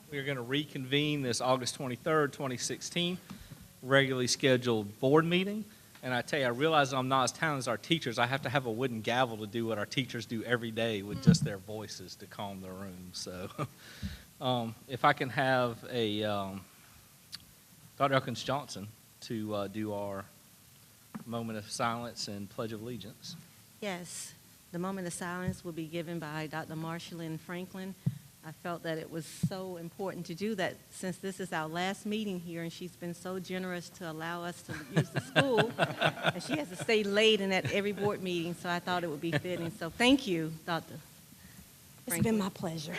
We are going to reconvene this August 23rd, 2016, regularly scheduled board meeting. And I tell you, I realize I'm not as talented as our teachers. I have to have a wooden gavel to do what our teachers do every day with just their voices to calm the room. So if I can have a Dr. Elkins Johnson to do our moment of silence and Pledge of Allegiance. Yes, the moment of silence will be given by Dr. Marshalyn Franklin. I felt that it was so important to do that since this is our last meeting here, and she's been so generous to allow us to use the school, and she has to stay late and at every board meeting, so I thought it would be fitting. So thank you, Dr. It's been my pleasure.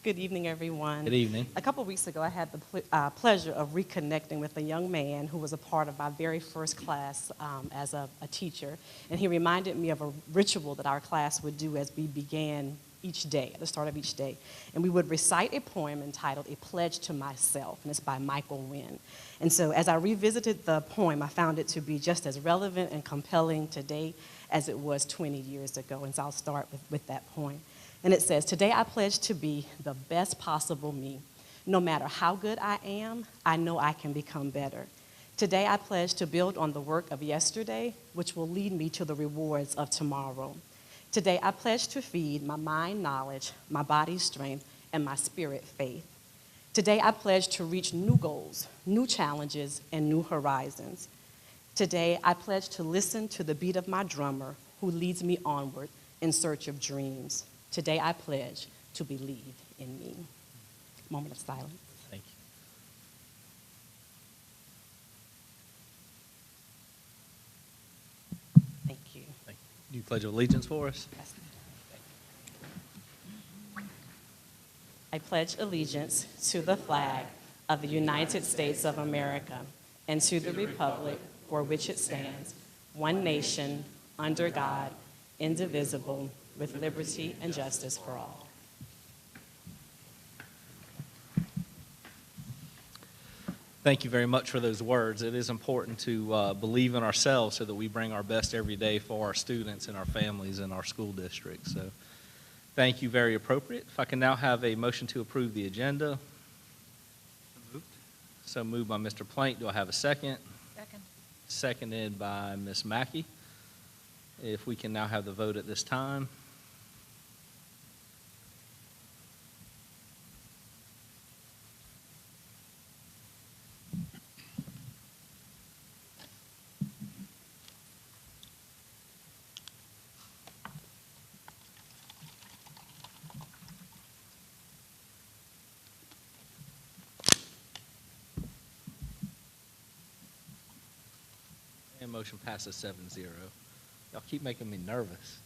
Good evening, everyone. Good evening. A couple weeks ago, I had the pleasure of reconnecting with a young man who was a part of my very first class as a teacher, and he reminded me of a ritual that our class would do as we began each day, at the start of each day. And we would recite a poem entitled A Pledge to Myself, and it's by Michael Wynn. And so as I revisited the poem, I found it to be just as relevant and compelling today as it was 20 years ago. And so I'll start with that poem. And it says, today I pledge to be the best possible me. No matter how good I am, I know I can become better. Today I pledge to build on the work of yesterday, which will lead me to the rewards of tomorrow. Today I pledge to feed my mind knowledge, my body strength, and my spirit faith. Today I pledge to reach new goals, new challenges, and new horizons. Today I pledge to listen to the beat of my drummer who leads me onward in search of dreams. Today I pledge to believe in me. Moment of silence. Thank you. Thank you. Thank you. Do you pledge allegiance for us? Yes. I pledge allegiance to the flag of the United States of America and to the republic for which it stands, one nation, under God, indivisible, with liberty and justice for all. Thank you very much for those words. It is important to believe in ourselves so that we bring our best every day for our students and our families and our school district. So thank you, very appropriate. If I can now have a motion to approve the agenda. So moved by Mr. Plank. Do I have a second? Second. Seconded by Ms. Mackey. If we can now have the vote at this time. And motion passes 7-0. Y'all keep making me nervous.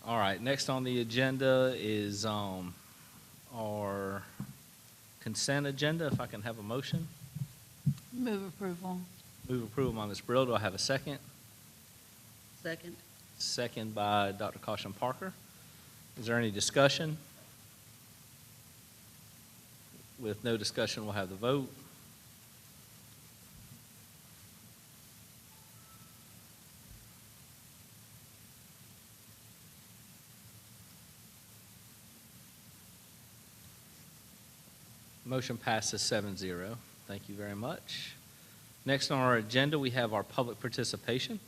All right, next on the agenda is our consent agenda. If I can have a motion. Move approval. Move approval by Ms. Brill. Do I have a second? Second. Second by Dr. Caution Parker. Is there any discussion? With no discussion, we'll have the vote. Motion passes 7-0. Thank you very much. Next on our agenda, we have our public participation.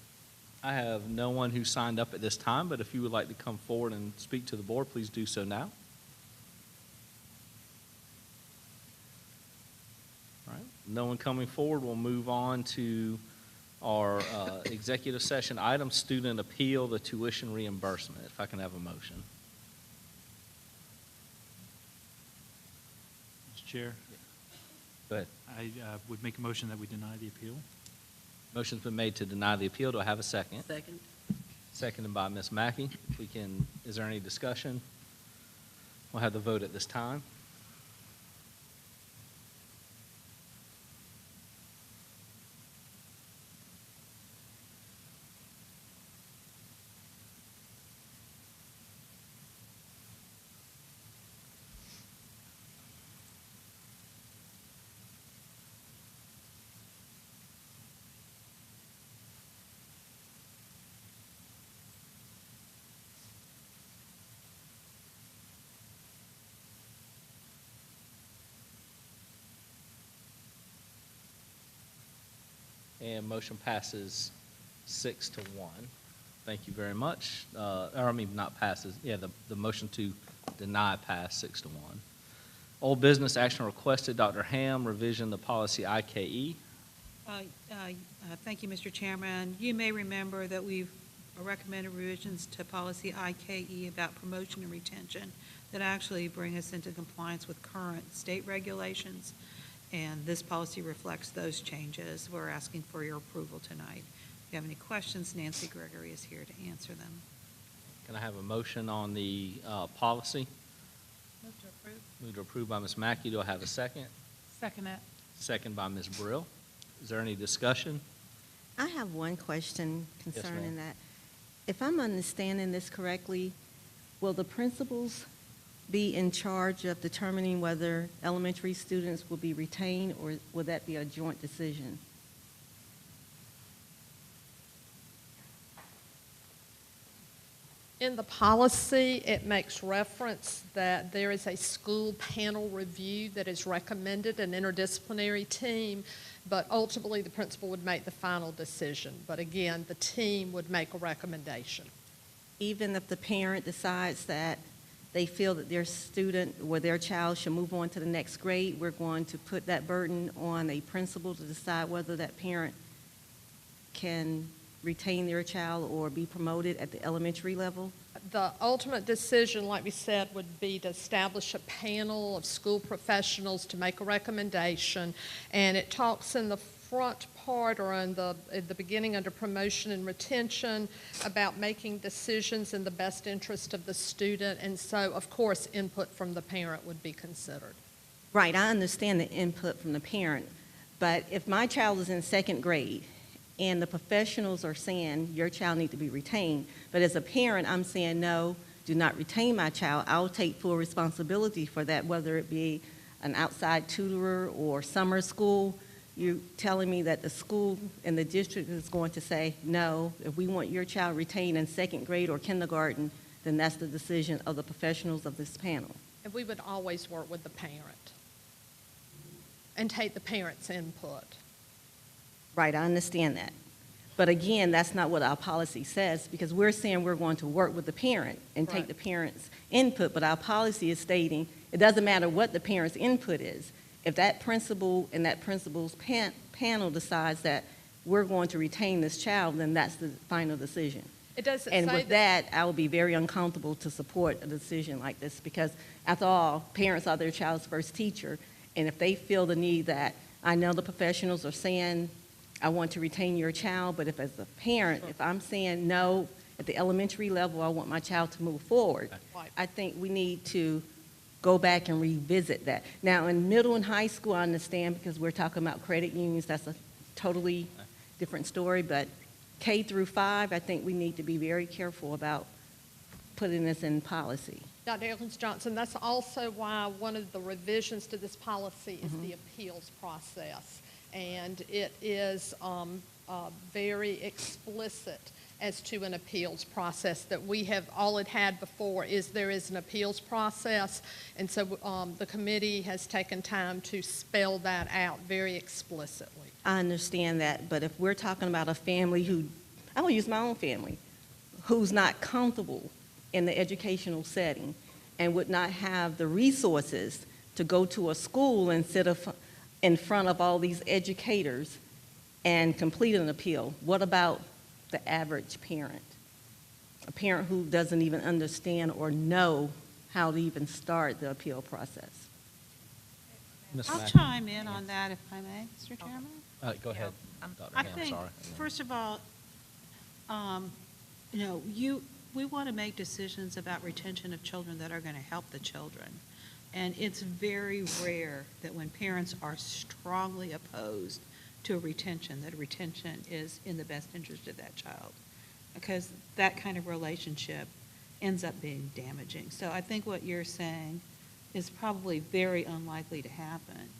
I have no one who signed up at this time, but if you would like to come forward and speak to the board, please do so now. All right, no one coming forward. We'll move on to our executive session item, student appeal, the tuition reimbursement. If I can have a motion. Chair, Go ahead. I would make a motion that we deny the appeal. Motion's been made to deny the appeal. Do I have a second? Second. Seconded by Ms. Mackey. If we can, is there any discussion? We'll have the vote at this time. And motion passes 6-1. Thank you very much. Or I mean, not passes, yeah, the motion to deny passed 6-1. Old business action requested, Dr. Ham, revision the policy IKE. Thank you, Mr. Chairman. You may remember that we've recommended revisions to policy IKE about promotion and retention that actually bring us into compliance with current state regulations, and this policy reflects those changes. We're asking for your approval tonight. If you have any questions, Nancy Gregory is here to answer them. Can I have a motion on the policy? Move to approve. Move to approve by Ms. Mackey. Do I have a second? Second it. Second by Ms. Brill. Is there any discussion? I have one question concerning ma'am. that. If I'm understanding this correctly, will the principals be in charge of determining whether elementary students will be retained, or will that be a joint decision? In the policy, it makes reference that there is a school panel review that is recommended, an interdisciplinary team, but ultimately the principal would make the final decision. But again, the team would make a recommendation. Even if the parent decides that they feel that their student or their child should move on to the next grade, we're going to put that burden on a principal to decide whether that parent can retain their child or be promoted at the elementary level? The ultimate decision, like we said, would be to establish a panel of school professionals to make a recommendation. And it talks in the front part, or in the beginning under promotion and retention, about making decisions in the best interest of the student. And so, of course, input from the parent would be considered. Right, I understand the input from the parent, but if my child is in second grade and the professionals are saying your child needs to be retained, but as a parent I'm saying no, do not retain my child, I'll take full responsibility for that, whether it be an outside tutor or summer school. You're telling me that the school and the district is going to say, no, if we want your child retained in second grade or kindergarten, then that's the decision of the professionals of this panel. And we would always work with the parent and take the parent's input. Right, I understand that. But again, that's not what our policy says, because we're saying we're going to work with the parent and take Right. the parent's input, but our policy is stating it doesn't matter what the parent's input is. If that principal and that principal's panel decides that we're going to retain this child, then that's the final decision. It doesn't And say with that, I would be very uncomfortable to support a decision like this, because after all, parents are their child's first teacher, and if they feel the need that, I know the professionals are saying, I want to retain your child, but if as a parent, if I'm saying no, at the elementary level, I want my child to move forward, Right. I think we need to go back and revisit that. Now, in middle and high school, I understand, because we're talking about credit unions, that's a totally different story, but K through 5, I think we need to be very careful about putting this in policy. Dr. Elkins-Johnson, that's also why one of the revisions to this policy is the appeals process. And it is very explicit as to an appeals process that we have, all it had before is there is an appeals process. And so the committee has taken time to spell that out very explicitly. I understand that, but if we're talking about a family who, I will use my own family, who's not comfortable in the educational setting and would not have the resources to go to a school and sit in front of all these educators and complete an appeal, what about the average parent? A parent who doesn't even understand or know how to even start the appeal process. Ms. I'll Mackey? chime in on that if I may, Mr. Chairman. Go ahead, Dr. I Ham, think, sorry. first of all, we want to make decisions about retention of children that are going to help the children. And it's very rare that when parents are strongly opposed to a retention, that a retention is in the best interest of that child, because that kind of relationship ends up being damaging. So I think what you're saying is probably very unlikely to happen.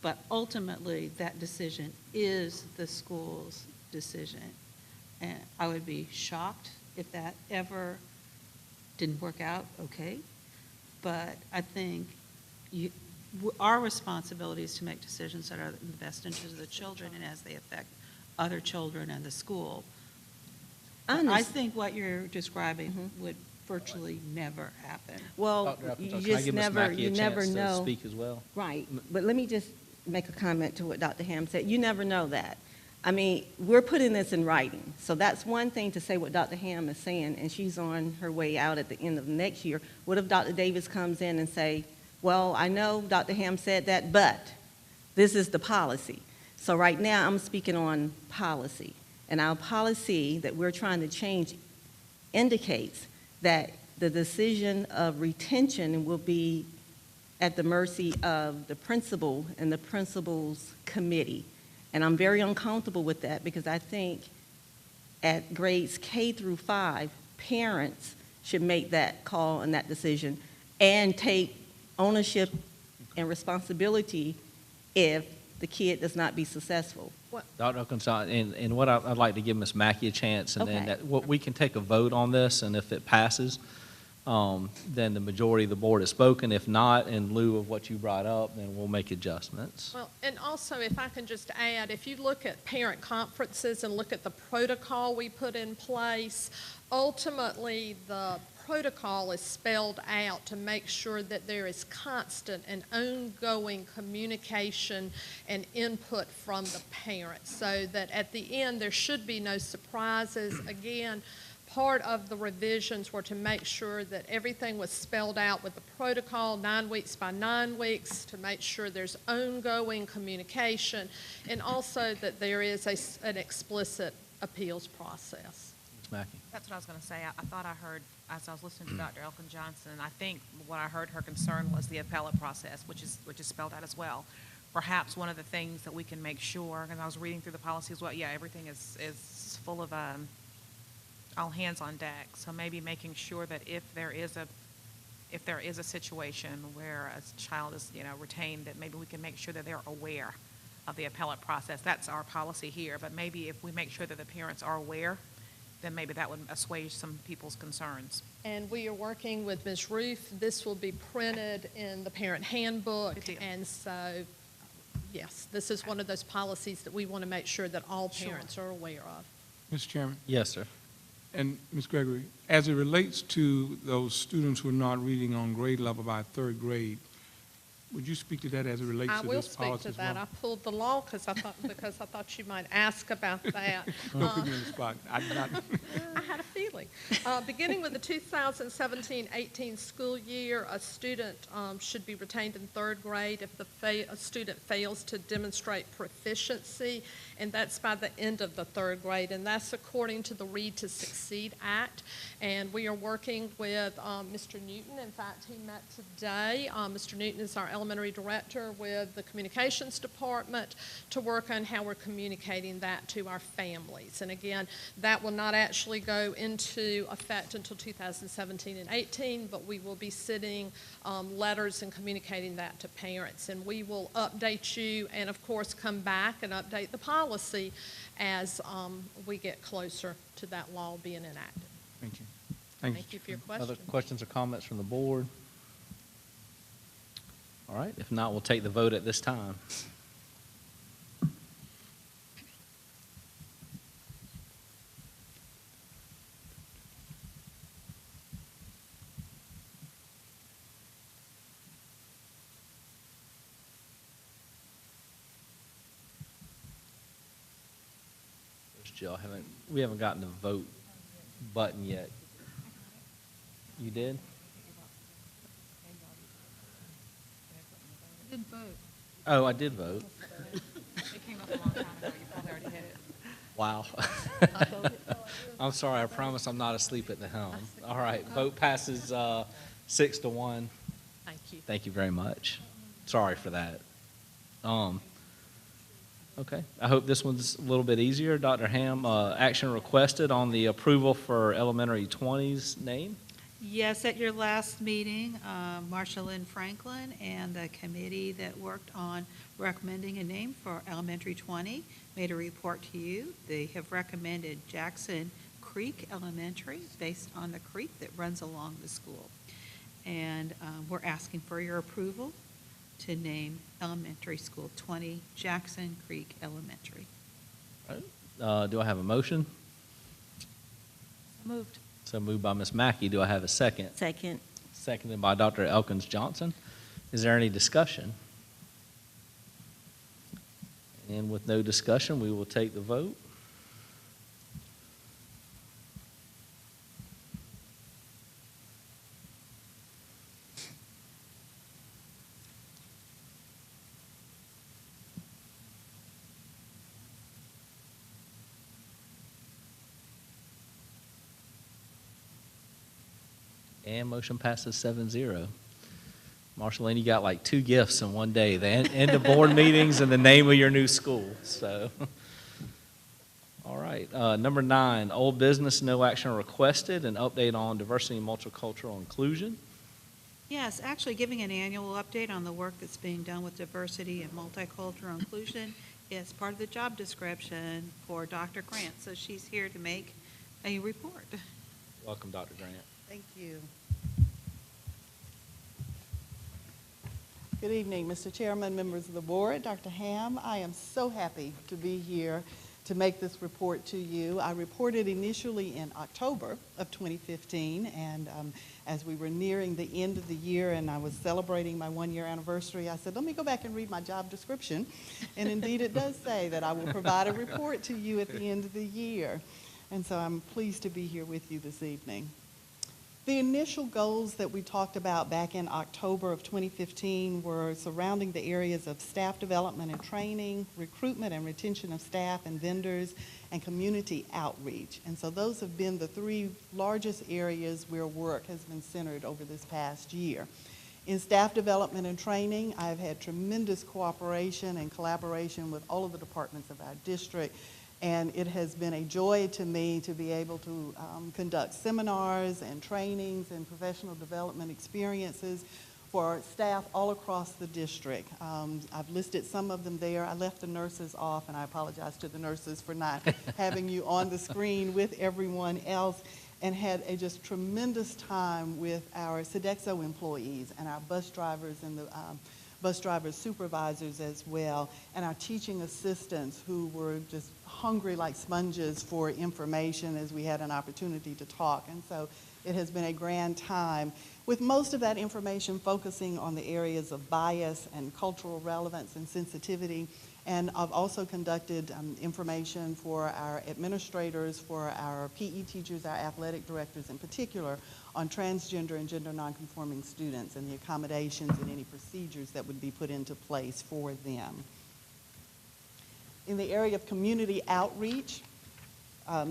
But ultimately, that decision is the school's decision. And I would be shocked if that ever didn't work out okay. But I think our responsibility is to make decisions that are in the best interest of the children and as they affect other children and the school. I I understand. think what you're describing would virtually never happen. Well, Dr. Appleton, you can I just give Ms. never, Mackey you a never chance to know. speak as well? Right, but let me just make a comment to what Dr. Ham said. You never know that. I mean, we're putting this in writing, so that's one thing to say what Dr. Ham is saying, and she's on her way out at the end of the next year. What if Dr. Davis comes in and say, well, I know Dr. Ham said that, but this is the policy. So right now, I'm speaking on policy, and our policy that we're trying to change indicates that the decision of retention will be at the mercy of the principal and the principal's committee. And I'm very uncomfortable with that because I think at grades K through 5, parents should make that call and that decision and take ownership and responsibility if the kid does not be successful. Dr. Okenson, and what I'd like to give Ms. Mackey a chance, and then Okay. we can take a vote on this, and if it passes, then the majority of the board has spoken. If not, in lieu of what you brought up, then we'll make adjustments. Well, and also, if I can just add, if you look at parent conferences and look at the protocol we put in place, ultimately, the protocol is spelled out to make sure that there is constant and ongoing communication and input from the parents, so that at the end, there should be no surprises. Again, part of the revisions were to make sure that everything was spelled out with the protocol 9 weeks by 9 weeks, to make sure there's ongoing communication, and also that there is an explicit appeals process. Ms. Mackey? That's what I was going to say. I thought I heard, as I was listening to Dr. Elkin Johnson, I think what I heard her concern was the appellate process, which is spelled out as well. Perhaps one of the things that we can make sure, and I was reading through the policy as well, yeah, everything is full of all hands on deck. So maybe making sure that if there is a situation where a child is, retained, that maybe we can make sure that they're aware of the appellate process. That's our policy here, but maybe if we make sure that the parents are aware, then maybe that would assuage some people's concerns. And we are working with Ms. Ruth. This will be printed in the parent handbook. Good deal. And so, yes, this is one of those policies that we want to make sure that all Sure. parents are aware of. Mr. Chairman, Yes, sir. and Ms. Gregory, as it relates to those students who are not reading on grade level by third grade, would you speak to that as it relates I to will this speak policy to as that. well? I pulled the law because I thought you might ask about that. Don't put me on the spot. I did not. I had a feeling. Beginning with the 2017-18 school year, a student should be retained in third grade if a student fails to demonstrate proficiency, and that's by the end of the third grade, and that's according to the Read to Succeed Act. And we are working with Mr. Newton. In fact, he met today. Mr. Newton is our elementary director with the communications department to work on how we're communicating that to our families. And again, that will not actually go into effect until 2017 and 18, but we will be sending letters and communicating that to parents. And we will update you and, of course, come back and update the policy as we get closer to that law being enacted. Thank you. Thank you for your Other question. questions or comments from the board? All right, if not, we'll take the vote at this time. Where's Jill? We haven't gotten the vote button yet. You did? Didn't vote. Oh, I did vote. It came up a long time ago. You probably already had it. Wow. I'm sorry, I promise I'm not asleep at the helm. All right, vote passes 6-1. Thank you. Thank you very much. Sorry for that. Okay, I hope this one's a little bit easier. Dr. Ham, action requested on the approval for elementary 20's name. Yes, at your last meeting, Marsha Lynn Franklin and the committee that worked on recommending a name for elementary 20 made a report to you. They have recommended Jackson Creek Elementary based on the creek that runs along the school. And we're asking for your approval to name elementary school 20 Jackson Creek Elementary. All right, Do I have a motion? Moved. So moved by Ms. Mackey. Do I have a second? Second. Seconded by Dr. Elkins Johnson. Is there any discussion? And with no discussion, we will take the vote. And motion passes 7-0. Marceline, you got like 2 gifts in one day, the end of board meetings and the name of your new school. So, all right. Number 9, old business, no action requested, an update on diversity and multicultural inclusion. Yes, actually giving an annual update on the work that's being done with diversity and multicultural inclusion is part of the job description for Dr. Grant. So she's here to make a report. Welcome, Dr. Grant. Thank you. Good evening, Mr. Chairman, members of the board, Dr. Ham. I am so happy to be here to make this report to you. I reported initially in October of 2015, and as we were nearing the end of the year and I was celebrating my 1-year anniversary, I said, let me go back and read my job description. And indeed, it does say that I will provide a report to you at the end of the year. And so I'm pleased to be here with you this evening. The initial goals that we talked about back in October of 2015 were surrounding the areas of staff development and training, recruitment and retention of staff and vendors, and community outreach. And so those have been the 3 largest areas where work has been centered over this past year. In staff development and training, I've had tremendous cooperation and collaboration with all of the departments of our district. And it has been a joy to me to be able to conduct seminars and trainings and professional development experiences for staff all across the district. I've listed some of them there. I left the nurses off, and I apologize to the nurses for not having you on the screen with everyone else, and had a just tremendous time with our Sodexo employees and our bus drivers and the bus driver supervisors as well, and our teaching assistants who were just hungry like sponges for information as we had an opportunity to talk. And so it has been a grand time, with most of that information focusing on the areas of bias and cultural relevance and sensitivity. And I've also conducted information for our administrators, for our PE teachers, our athletic directors in particular, on transgender and gender nonconforming students and the accommodations and any procedures that would be put into place for them. In the area of community outreach,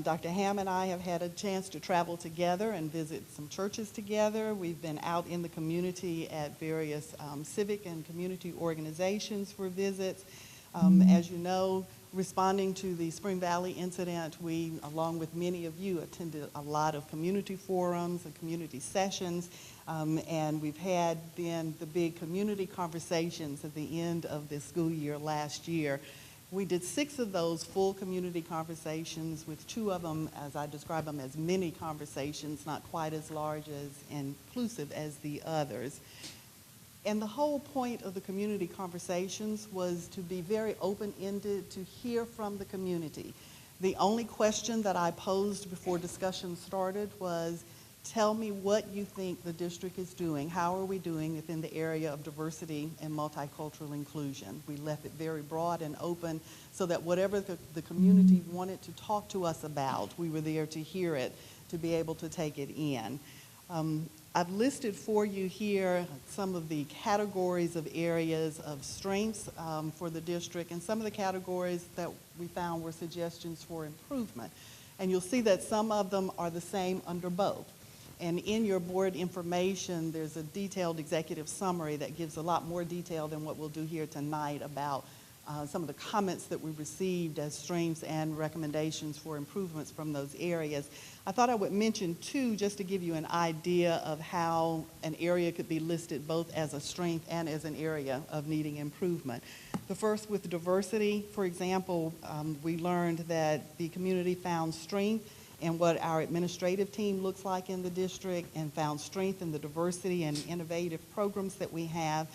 Dr. Ham and I have had a chance to travel together and visit some churches together. We've been out in the community at various civic and community organizations for visits. As you know, responding to the Spring Valley incident, we, along with many of you, attended a lot of community forums and community sessions, and we've had then the big community conversations at the end of the school year last year. We did 6 of those full community conversations, with 2 of them, as I describe them, as mini conversations, not quite as large as inclusive as the others. And the whole point of the community conversations was to be very open-ended, to hear from the community. The only question that I posed before discussion started was, tell me what you think the district is doing. How are we doing within the area of diversity and multicultural inclusion? We left it very broad and open so that whatever the community wanted to talk to us about, we were there to hear it, to be able to take it in. I've listed for you here some of the categories of areas of strengths for the district, and some of the categories that we found were suggestions for improvement. And you'll see that some of them are the same under both. And in your board information, there's a detailed executive summary that gives a lot more detail than what we'll do here tonight about some of the comments that we received as strengths and recommendations for improvements from those areas. I thought I would mention 2 just to give you an idea of how an area could be listed both as a strength and as an area of needing improvement. The first, with diversity, for example, we learned that the community found strength in what our administrative team looks like in the district, and found strength in the diversity and innovative programs that we have.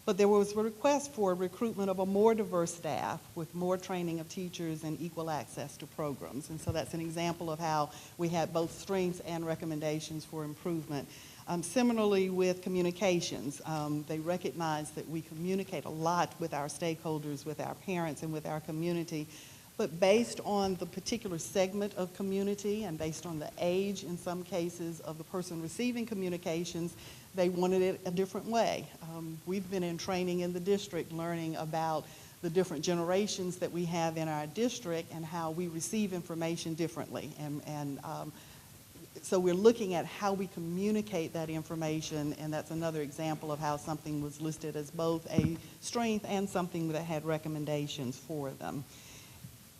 But there was a request for recruitment of a more diverse staff with more training of teachers and equal access to programs. And so that's an example of how we had both strengths and recommendations for improvement. Similarly with communications, they recognize that we communicate a lot with our stakeholders, with our parents, and with our community. But based on the particular segment of community and based on the age, in some cases, of the person receiving communications, they wanted it a different way. We've been in training in the district learning about the different generations that we have in our district and how we receive information differently. So we're looking at how we communicate that information, and that's another example of how something was listed as both a strength and something that had recommendations for them.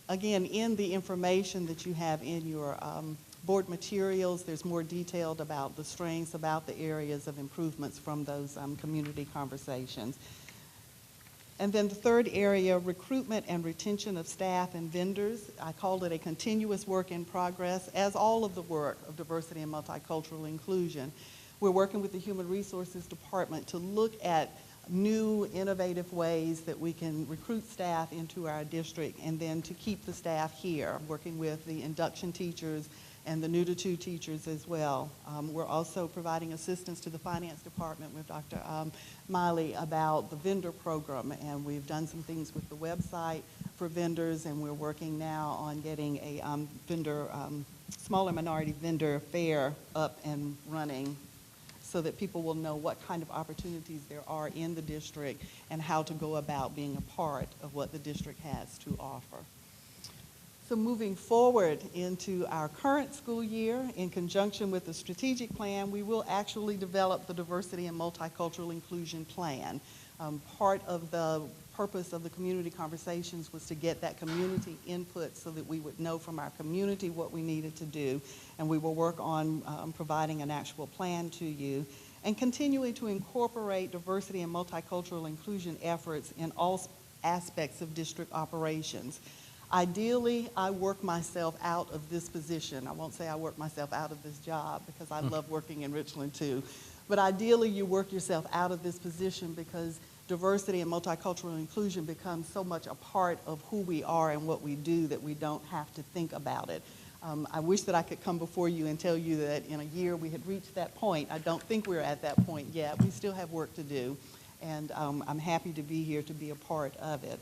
Again, in the information that you have in your board materials, there's more detailed about the strengths, about the areas of improvements from those community conversations. And then the third area, recruitment and retention of staff and vendors. I called it a continuous work in progress, as all of the work of diversity and multicultural inclusion. We're working with the Human Resources Department to look at new, innovative ways that we can recruit staff into our district and then to keep the staff here, working with the induction teachers and the new to two teachers as well. We're also providing assistance to the finance department with Dr. Miley about the vendor program, and we've done some things with the website for vendors, and we're working now on getting a smaller minority vendor fair up and running so that people will know what kind of opportunities there are in the district and how to go about being a part of what the district has to offer. So moving forward into our current school year, in conjunction with the strategic plan, we will actually develop the diversity and multicultural inclusion plan. Part of the purpose of the community conversations was to get that community input so that we would know from our community what we needed to do, and we will work on providing an actual plan to you and continuing to incorporate diversity and multicultural inclusion efforts in all aspects of district operations. Ideally, I work myself out of this position. I won't say I work myself out of this job because I love working in Richland too. But ideally, you work yourself out of this position because diversity and multicultural inclusion becomes so much a part of who we are and what we do that we don't have to think about it. I wish that I could come before you and tell you that in a year we had reached that point. I don't think we're at that point yet. We still have work to do, and I'm happy to be here to be a part of it.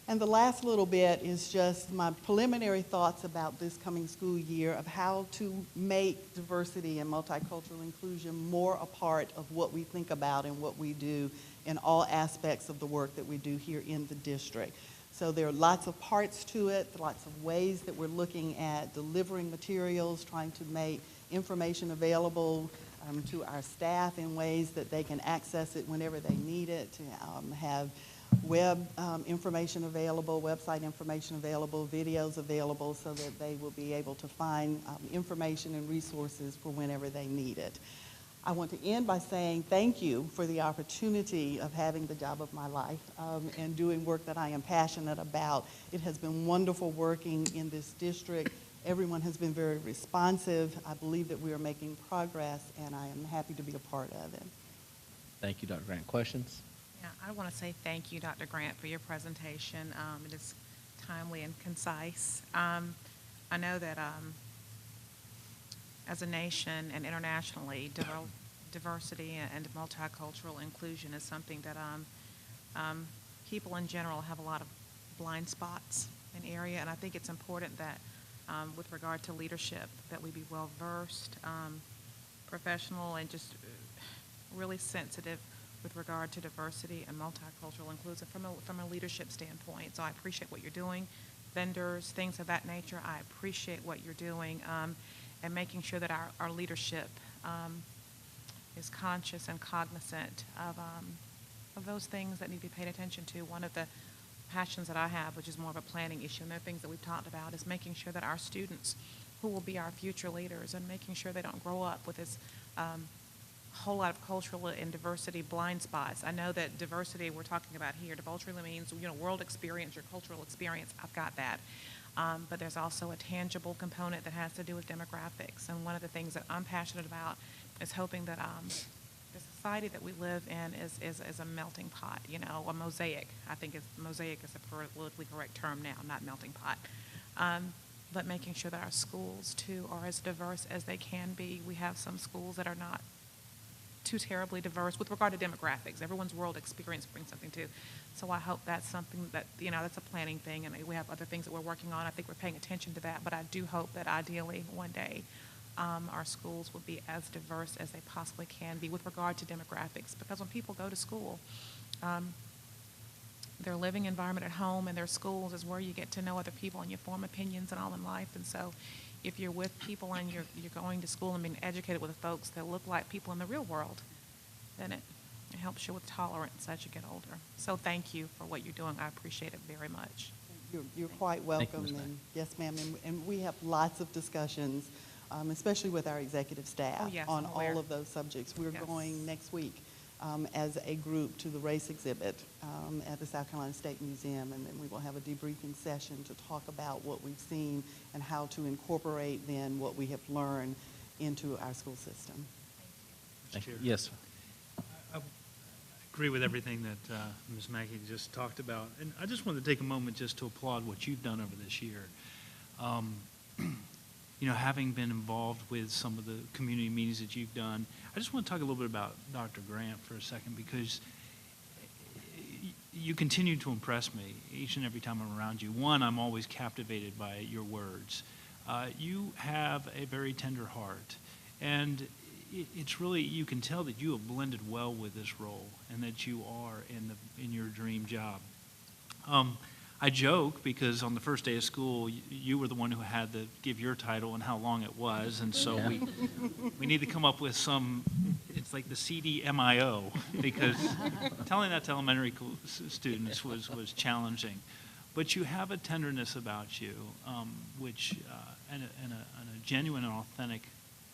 And the last little bit is just my preliminary thoughts about this coming school year of how to make diversity and multicultural inclusion more a part of what we think about and what we do in all aspects of the work that we do here in the district. So there are lots of parts to it, lots of ways that we're looking at delivering materials, trying to make information available to our staff in ways that they can access it whenever they need it, to have web information available, website information available, videos available so that they will be able to find information and resources for whenever they need it. I want to end by saying thank you for the opportunity of having the job of my life and doing work that I am passionate about. It has been wonderful working in this district. Everyone has been very responsive. I believe that we are making progress, and I am happy to be a part of it. Thank you, Dr. Grant. Questions? Yeah, I want to say thank you, Dr. Grant, for your presentation. It is timely and concise. I know that as a nation and internationally, diversity and multicultural inclusion is something that people in general have a lot of blind spots in area, and I think it's important that with regard to leadership, that we be well-versed, professional, and just really sensitive with regard to diversity and multicultural inclusion from a leadership standpoint. So I appreciate what you're doing. Vendors, things of that nature, I appreciate what you're doing, and making sure that our leadership is conscious and cognizant of those things that need to be paid attention to. One of the passions that I have, which is more of a planning issue, and there are things that we've talked about, is making sure that our students, who will be our future leaders, and making sure they don't grow up with this whole lot of cultural and diversity blind spots. I know that diversity we're talking about here, diversity means, world experience or cultural experience. I've got that. But there's also a tangible component that has to do with demographics. And one of the things that I'm passionate about is hoping that the society that we live in is a melting pot, you know, a mosaic. I think mosaic is a politically correct term now, not melting pot. But making sure that our schools, too, are as diverse as they can be. We have some schools that are not too terribly diverse with regard to demographics. Everyone's world experience brings something too. So I hope that's something that, you know, that's a planning thing, and we have other things that we're working on. I think we're paying attention to that, but I do hope that ideally one day our schools will be as diverse as they possibly can be with regard to demographics, because when people go to school, their living environment at home and their schools is where you get to know other people and you form opinions and all in life. And so if you're with people and you're going to school and being educated with folks that look like people in the real world, then it helps you with tolerance as you get older. So thank you for what you're doing. I appreciate it very much. You're quite welcome. And yes, ma'am. And we have lots of discussions, especially with our executive staff, Oh, yes, on I'm aware. all of those subjects. We're Yes. going next week as a group to the race exhibit at the South Carolina State Museum, and then we will have a debriefing session to talk about what we've seen and how to incorporate then what we have learned into our school system. Thank you. Chair. Yes, sir. I agree with everything that Ms. Mackey just talked about. And I just wanted to take a moment just to applaud what you've done over this year. You know, having been involved with some of the community meetings that you've done, I just want to talk a little bit about Dr. Grant for a second, because you continue to impress me each and every time I'm around you. One, I'm always captivated by your words. You have a very tender heart, and it's really, you can tell that you have blended well with this role and that you are in your dream job. I joke because on the first day of school, you were the one who had to give your title and how long it was, and so we need to come up with some, it's like the CDMIO, because telling that to elementary students was challenging. But you have a tenderness about you, which, and a genuine and authentic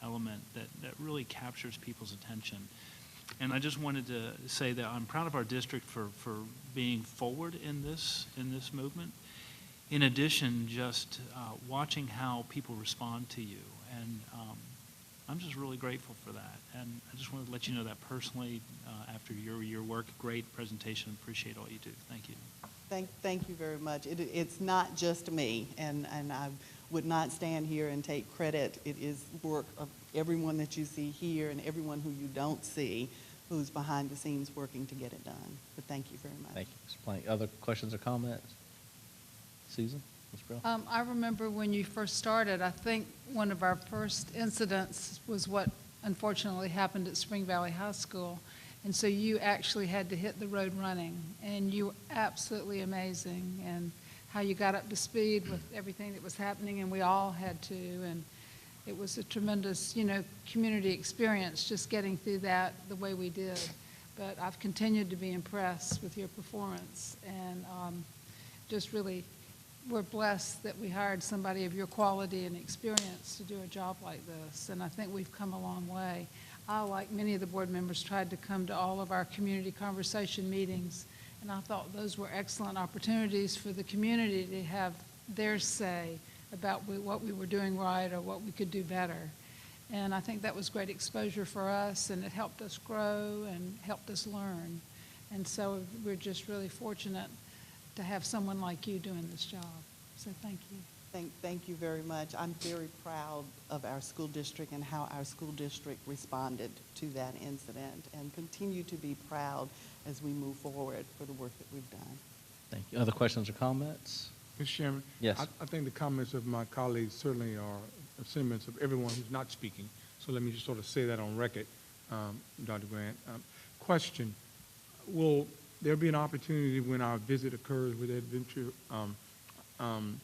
element that really captures people's attention. And I just wanted to say that I'm proud of our district for being forward in this movement. In addition, just watching how people respond to you. And I'm just really grateful for that. And I just wanted to let you know that personally after your work. Great presentation. Appreciate all you do. Thank you. Thank you very much. It's not just me, and I would not stand here and take credit. It is work of everyone that you see here and everyone who you don't see who's behind the scenes working to get it done. But thank you very much. Thank you, Ms. Plank. Other questions or comments? Susan, Ms. Brill? I remember when you first started, I think one of our first incidents was what unfortunately happened at Spring Valley High School. And so you actually had to hit the road running, and you were absolutely amazing, and how you got up to speed with everything that was happening, and we all had to. And it was a tremendous, community experience just getting through that the way we did. But I've continued to be impressed with your performance, and just really, we're blessed that we hired somebody of your quality and experience to do a job like this, and I think we've come a long way. I, like many of the board members, tried to come to all of our community conversation meetings, and I thought those were excellent opportunities for the community to have their say about what we were doing right or what we could do better. And I think that was great exposure for us, and it helped us grow and helped us learn. And so we're just really fortunate to have someone like you doing this job. So thank you. Thank you very much. I'm very proud of our school district and how our school district responded to that incident, and continue to be proud as we move forward for the work that we've done. Thank you. Other questions or comments? Mr. Chairman? Yes. I think the comments of my colleagues certainly are sentiments of everyone who's not speaking. So let me just sort of say that on record, Dr. Grant. Question, will there be an opportunity when our visit occurs with Adventure, formerly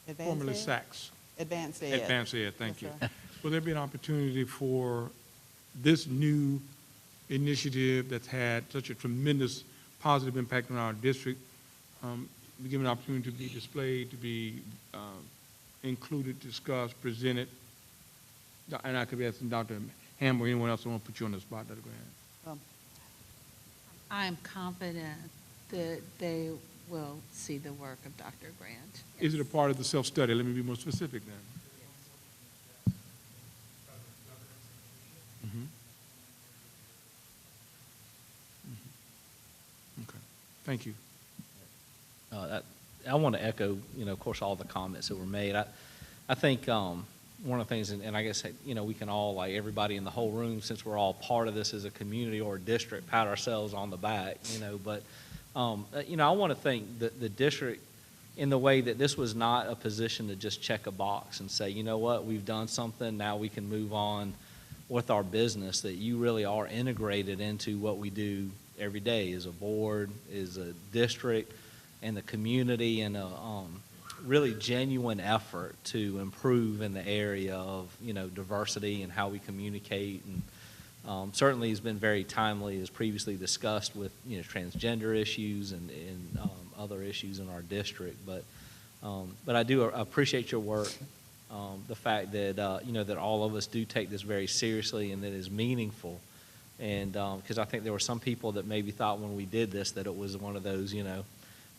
Advanced Ed? SACS? Advanced Ed. Advanced Ed, thank Yes, you. sir. Will there be an opportunity for this new initiative that's had such a tremendous positive impact on our district, be given an opportunity to be displayed, to be included, discussed, presented? And I could be asking Dr. Ham or anyone else. I want to put you on the spot, Dr. Grant. I am confident that they will see the work of Dr. Grant. Is it a part of the self-study? Let me be more specific then. Thank you. I want to echo, of course, all the comments that were made. I think one of the things, and I guess, we can all, like everybody in the whole room, since we're all part of this as a community or a district, pat ourselves on the back, but, I want to thank the district in the way that this was not a position to just check a box and say, you know what, we've done something, now we can move on with our business, that you really are integrated into what we do every day as a board, as a district, and the community, and a really genuine effort to improve in the area of, diversity and how we communicate. And certainly has been very timely, as previously discussed, with, transgender issues and other issues in our district. But I do appreciate your work. The fact that, that all of us do take this very seriously and that it's meaningful. And because I think there were some people that maybe thought when we did this that it was one of those,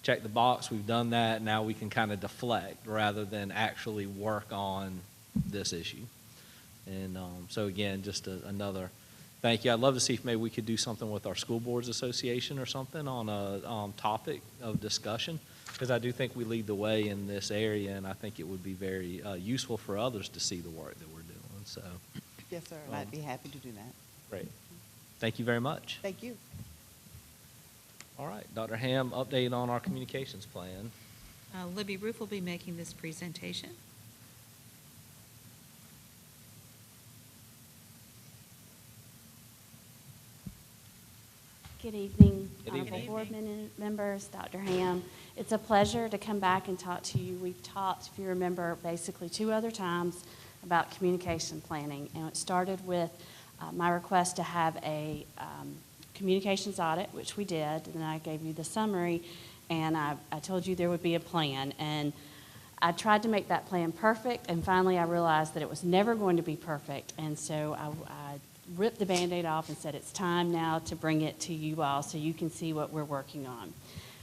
check the box, we've done that, now we can kind of deflect rather than actually work on this issue. And so again, just another thank you. I'd love to see if maybe we could do something with our School Boards Association or something on a topic of discussion, because I do think we lead the way in this area, and I think it would be very useful for others to see the work that we're doing. So, Yes, sir, and I'd be happy to do that. great. Thank you very much. Thank you. All right, Dr. Ham, update on our communications plan. Libby Roof will be making this presentation. Good evening, Good honorable evening. board members, Dr. Ham. It's a pleasure to come back and talk to you. We've talked, if you remember, basically 2 other times about communication planning. And it started with my request to have a communications audit, which we did, and then I gave you the summary, and I told you there would be a plan. And I tried to make that plan perfect, and finally I realized that it was never going to be perfect. And so I ripped the Band-Aid off and said it's time now to bring it to you all so you can see what we're working on.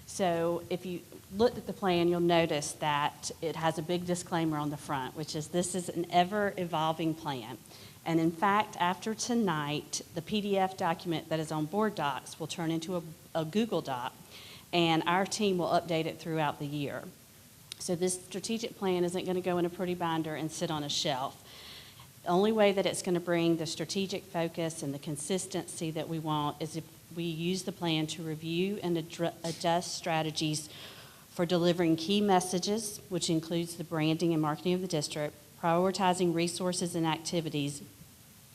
So if you looked at the plan, you'll notice that it has a big disclaimer on the front, which is this is an ever-evolving plan. And in fact, after tonight, the PDF document that is on Board Docs will turn into a Google Doc, and our team will update it throughout the year. So this strategic plan isn't going to go in a pretty binder and sit on a shelf. The only way that it's going to bring the strategic focus and the consistency that we want is if we use the plan to review and adjust strategies for delivering key messages, which includes the branding and marketing of the district, prioritizing resources and activities,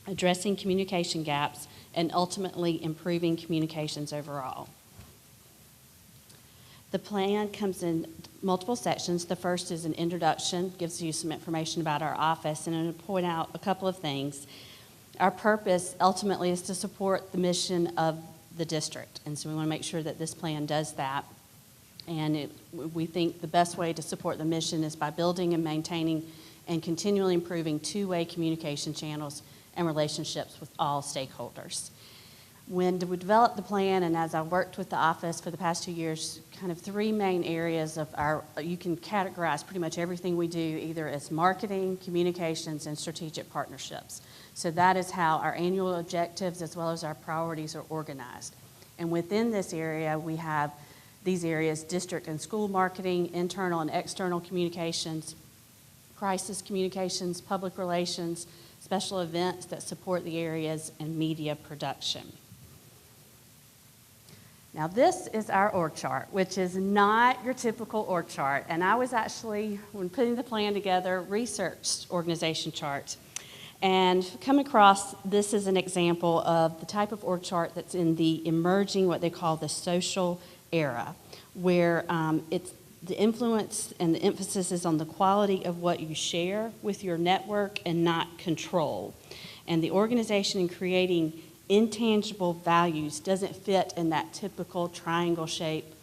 addressing communication gaps, and ultimately improving communications overall. The plan comes in multiple sections. The first is an introduction, gives you some information about our office, and I'm going to point out a couple of things. Our purpose ultimately is to support the mission of the district, and so we want to make sure that this plan does that. And we think the best way to support the mission is by building and maintaining and continually improving two-way communication channels and relationships with all stakeholders. When we developed the plan, and as I worked with the office for the past 2 years, kind of 3 main areas of you can categorize pretty much everything we do either as marketing, communications, and strategic partnerships. So that is how our annual objectives as well as our priorities are organized. And within this area, we have these areas: district and school marketing, internal and external communications, crisis communications, public relations, special events that support the areas, and media production. Now this is our org chart, which is not your typical org chart. And I was actually, when putting the plan together, researched organization charts and come across this as an example of the type of org chart that's in the emerging, what they call the social era, where it's the influence and the emphasis is on the quality of what you share with your network and not control. And the organization in creating intangible values doesn't fit in that typical triangle-shaped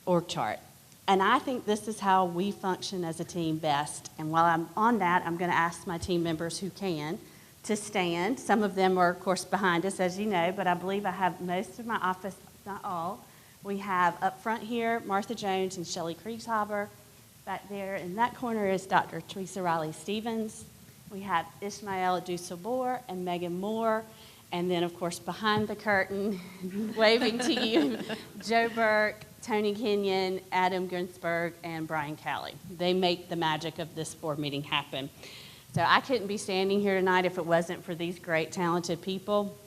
org chart. And I think this is how we function as a team best. And while I'm on that, I'm going to ask my team members who can to stand. Some of them are, of course, behind us, as you know, but I believe I have most of my office, not all. We have up front here Martha Jones and Shelley Kriegshaber. Back there in that corner is Dr. Teresa Riley-Stevens. We have Ishmael Dusselbohr and Megan Moore. And then, of course, behind the curtain, waving to you, Joe Burke, Tony Kenyon, Adam Ginsberg, and Brian Calley. They make the magic of this board meeting happen. So I couldn't be standing here tonight if it wasn't for these great, talented people.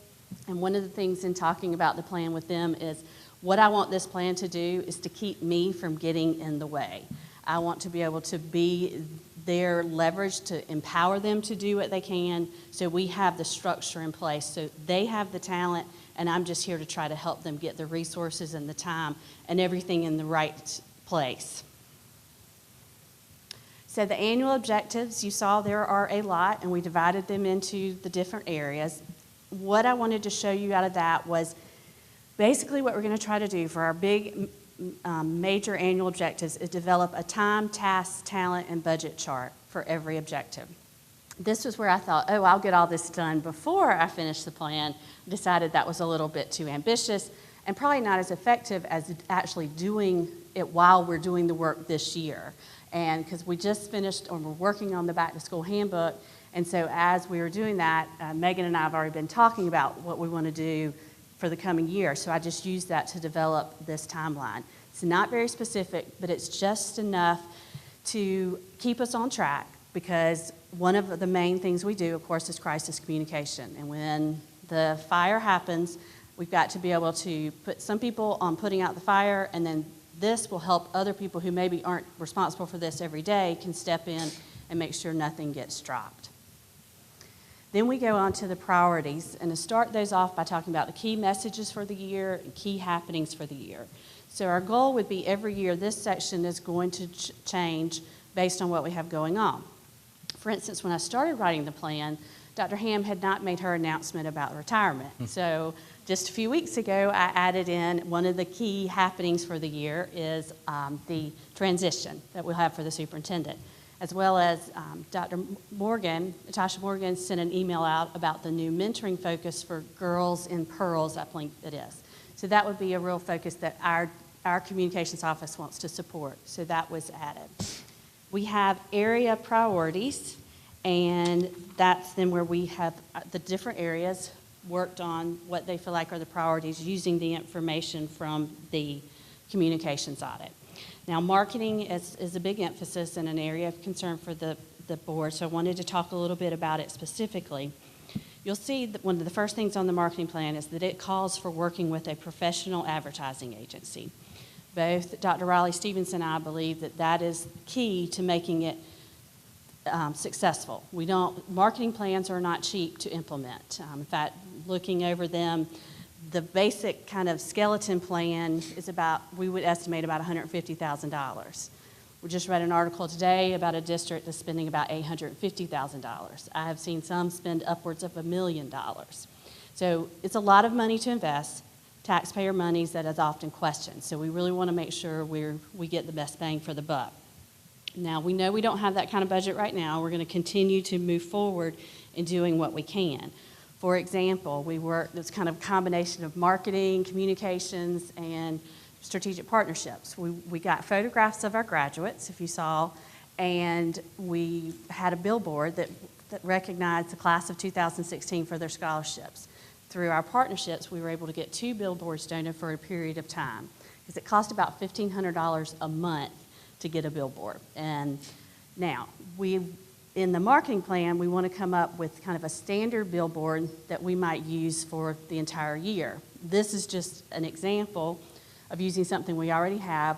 And one of the things in talking about the plan with them is what I want this plan to do is to keep me from getting in the way. I want to be able to be their leverage to empower them to do what they can, so we have the structure in place. So they have the talent, and I'm just here to try to help them get the resources and the time and everything in the right place. So the annual objectives, you saw there are a lot, and we divided them into the different areas. What I wanted to show you out of that was basically what we're going to try to do for our big major annual objectives is develop a time, task, talent, and budget chart for every objective. This was where I thought, oh, I'll get all this done before I finish the plan. Decided that was a little bit too ambitious and probably not as effective as actually doing it while we're doing the work this year. And because we just finished, or we're working on the back to school handbook, and so as we were doing that, Megan and I have already been talking about what we want to do for the coming year. So I just used that to develop this timeline. It's not very specific, but it's just enough to keep us on track, because one of the main things we do, of course, is crisis communication. And when the fire happens, we've got to be able to put some people on putting out the fire, and then this will help other people who maybe aren't responsible for this every day can step in and make sure nothing gets dropped. Then we go on to the priorities, and to start those off by talking about the key messages for the year and key happenings for the year. So our goal would be every year this section is going to change based on what we have going on. For instance, when I started writing the plan, Dr. Ham had not made her announcement about retirement. So just a few weeks ago, I added in one of the key happenings for the year is the transition that we'll have for the superintendent, as well as Dr. Morgan, Natasha Morgan, sent an email out about the new mentoring focus for girls in Pearls, I think it is. So that would be a real focus that our communications office wants to support. So that was added. We have area priorities, and that's then where we have the different areas worked on what they feel like are the priorities using the information from the communications audit. Now, marketing is a big emphasis and an area of concern for the board, so I wanted to talk a little bit about it specifically. You'll see that one of the first things on the marketing plan is that it calls for working with a professional advertising agency. Both Dr. Riley Stevenson and I believe that that is key to making it successful. Marketing plans are not cheap to implement. In fact, looking over them, the basic kind of skeleton plan is we would estimate about $150,000. We just read an article today about a district that's spending about $850,000. I have seen some spend upwards of $1 million. So it's a lot of money to invest, taxpayer monies that is often questioned. So we really want to make sure we get the best bang for the buck. Now, we know we don't have that kind of budget right now. We're going to continue to move forward in doing what we can. For example, it's kind of a combination of marketing, communications, and strategic partnerships. We got photographs of our graduates, if you saw, and we had a billboard that recognized the class of 2016 for their scholarships. Through our partnerships, we were able to get 2 billboards donated for a period of time, because it cost about $1,500 a month to get a billboard. And now, in the marketing plan, we want to come up with kind of a standard billboard that we might use for the entire year. This is just an example of using something we already have,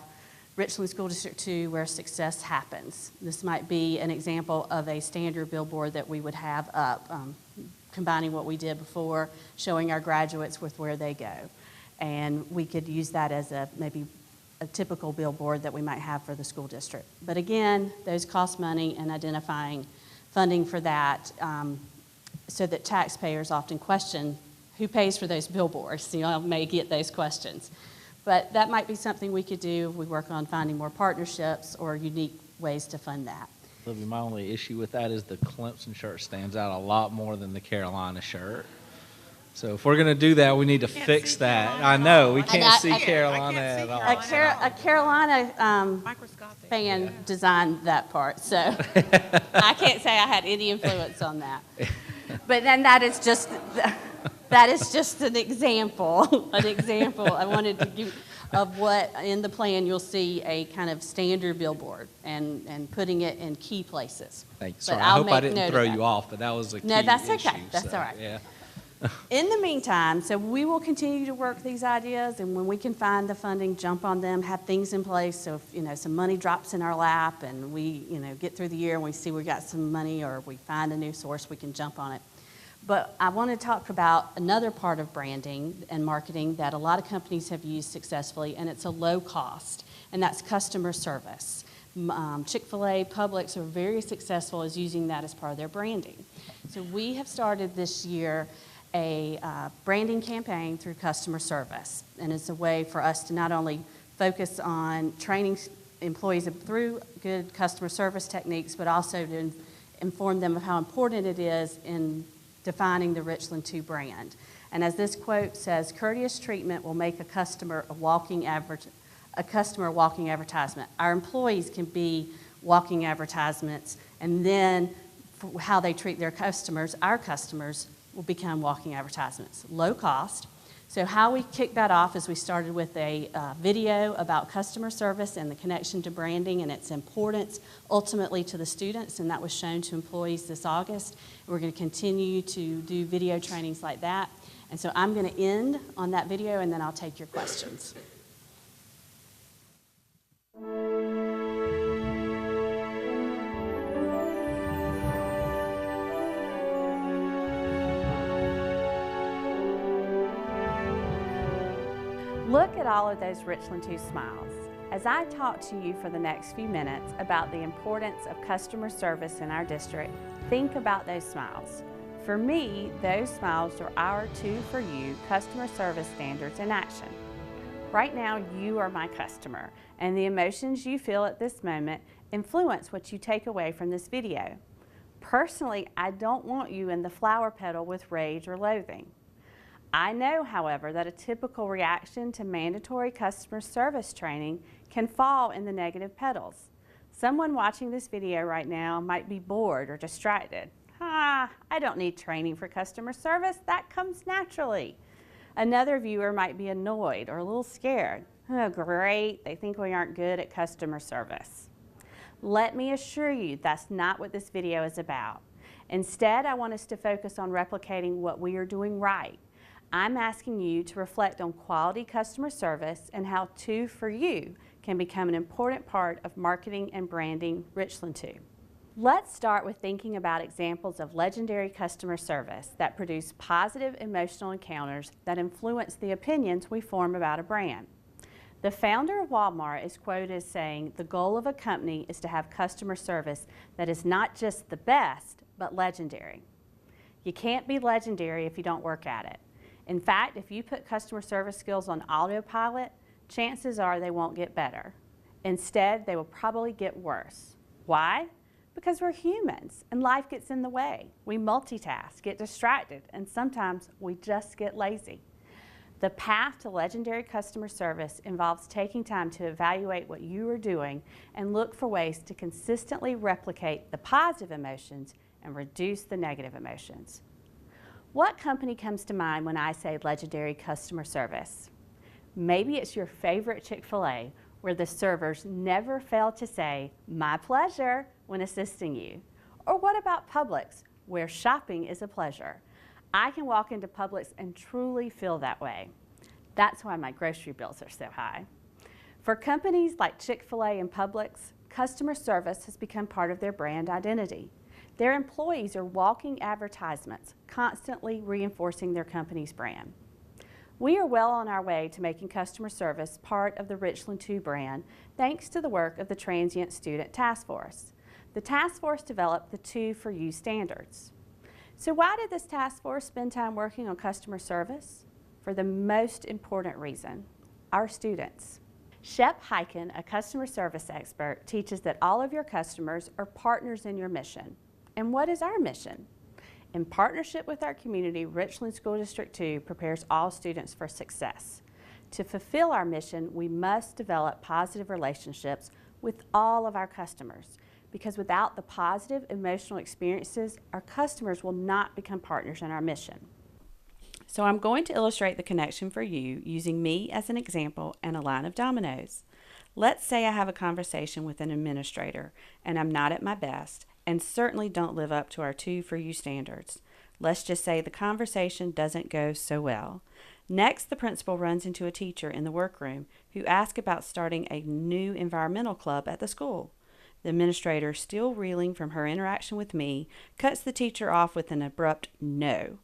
Richland School District 2, where success happens. This might be an example of a standard billboard that we would have up, combining what we did before, showing our graduates with where they go. And we could use that as maybe a typical billboard that we might have for the school district. But again, those cost money, and identifying funding for that, so that taxpayers often question who pays for those billboards. I may get those questions. But that might be something we could do if we work on finding more partnerships or unique ways to fund that. Libby, my only issue with that is the Clemson shirt stands out a lot more than the Carolina shirt. So if we're going to do that, we need to fix that. I know, we can't see Carolina at all. A Carolina fan designed that part, so I can't say I had any influence on that. But then that is just an example. I wanted to give. of what, in the plan, you'll see a kind of standard billboard and putting it in key places. Thank you. But Sorry, I I'll hope I make didn't note of throw that. you off, but that was a key No, that's okay. issue, That's so, all right. Yeah. In the meantime, so we will continue to work these ideas, and when we can find the funding, jump on them, have things in place. So if, some money drops in our lap and we, get through the year and we see we got some money or we find a new source, we can jump on it. But I want to talk about another part of branding and marketing that a lot of companies have used successfully, and it's a low cost, and that's customer service. Chick-fil-A, Publix are very successful as using that as part of their branding. So we have started this year a branding campaign through customer service, and it's a way for us to not only focus on training employees through good customer service techniques, but also to inform them of how important it is in defining the Richland 2 brand. And as this quote says, courteous treatment will make a customer a walking advertisement. Our employees can be walking advertisements, and then for how they treat their customers, our customers, will become walking advertisements. Low cost. So how we kicked that off is we started with a video about customer service and the connection to branding and its importance ultimately to the students, and that was shown to employees this August. We're going to continue to do video trainings like that. And so I'm going to end on that video, and then I'll take your questions. Look at all of those Richland 2 smiles. As I talk to you for the next few minutes about the importance of customer service in our district, think about those smiles. For me, those smiles are our 2 for You customer service standards in action. Right now, you are my customer, and the emotions you feel at this moment influence what you take away from this video. Personally, I don't want you in the flower petal with rage or loathing. I know, however, that a typical reaction to mandatory customer service training can fall in the negative petals. Someone watching this video right now might be bored or distracted. I don't need training for customer service. That comes naturally. Another viewer might be annoyed or a little scared. Oh, great, they think we aren't good at customer service. Let me assure you that's not what this video is about. Instead, I want us to focus on replicating what we are doing right. I'm asking you to reflect on quality customer service and how 2 for You can become an important part of marketing and branding Richland 2. Let's start with thinking about examples of legendary customer service that produce positive emotional encounters that influence the opinions we form about a brand. The founder of Walmart is quoted as saying, "The goal of a company is to have customer service that is not just the best, but legendary." You can't be legendary if you don't work at it. In fact, if you put customer service skills on autopilot, chances are they won't get better. Instead, they will probably get worse. Why? Because we're humans and life gets in the way. We multitask, get distracted, and sometimes we just get lazy. The path to legendary customer service involves taking time to evaluate what you are doing and look for ways to consistently replicate the positive emotions and reduce the negative emotions. What company comes to mind when I say legendary customer service? Maybe it's your favorite Chick-fil-A, where the servers never fail to say, "My pleasure," when assisting you. Or what about Publix, where shopping is a pleasure? I can walk into Publix and truly feel that way. That's why my grocery bills are so high. For companies like Chick-fil-A and Publix, customer service has become part of their brand identity. Their employees are walking advertisements, constantly reinforcing their company's brand. We are well on our way to making customer service part of the Richland 2 brand, thanks to the work of the Transient Student Task Force. The task force developed the 2 for You standards. So why did this task force spend time working on customer service? For the most important reason, our students. Shep Hyken, a customer service expert, teaches that all of your customers are partners in your mission. And what is our mission? In partnership with our community, Richland School District 2 prepares all students for success. To fulfill our mission, we must develop positive relationships with all of our customers, because without the positive emotional experiences, our customers will not become partners in our mission. So I'm going to illustrate the connection for you using me as an example and a line of dominoes. Let's say I have a conversation with an administrator and I'm not at my best and certainly don't live up to our 2 for You standards. Let's just say the conversation doesn't go so well. Next, the principal runs into a teacher in the workroom who asks about starting a new environmental club at the school. The administrator, still reeling from her interaction with me, cuts the teacher off with an abrupt no.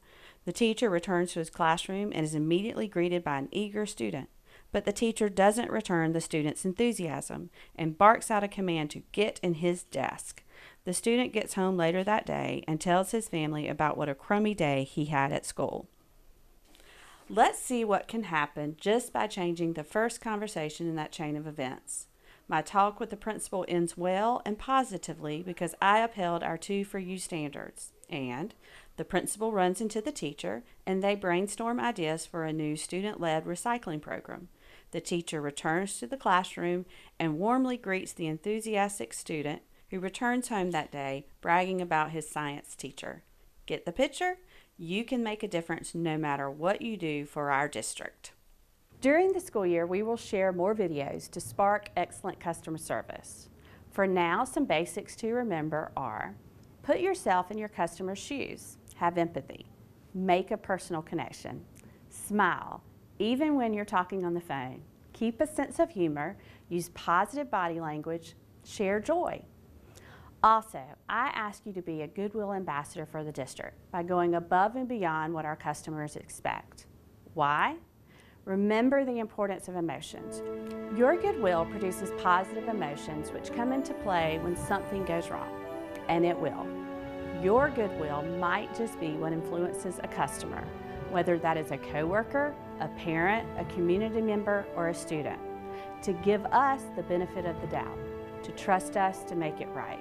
The teacher returns to his classroom and is immediately greeted by an eager student. But the teacher doesn't return the student's enthusiasm and barks out a command to get in his desk. The student gets home later that day and tells his family about what a crummy day he had at school. Let's see what can happen just by changing the first conversation in that chain of events. My talk with the principal ends well and positively because I upheld our 2 for You standards. And the principal runs into the teacher and they brainstorm ideas for a new student-led recycling program. The teacher returns to the classroom and warmly greets the enthusiastic student who returns home that day bragging about his science teacher. Get the picture? You can make a difference no matter what you do for our district. During the school year, we will share more videos to spark excellent customer service. For now, some basics to remember are: put yourself in your customer's shoes, have empathy, make a personal connection, smile, even when you're talking on the phone, keep a sense of humor, use positive body language, share joy. Also, I ask you to be a goodwill ambassador for the district by going above and beyond what our customers expect. Why? Remember the importance of emotions. Your goodwill produces positive emotions which come into play when something goes wrong, and it will. Your goodwill might just be what influences a customer, whether that is a coworker, a parent, a community member, or a student, to give us the benefit of the doubt, to trust us to make it right.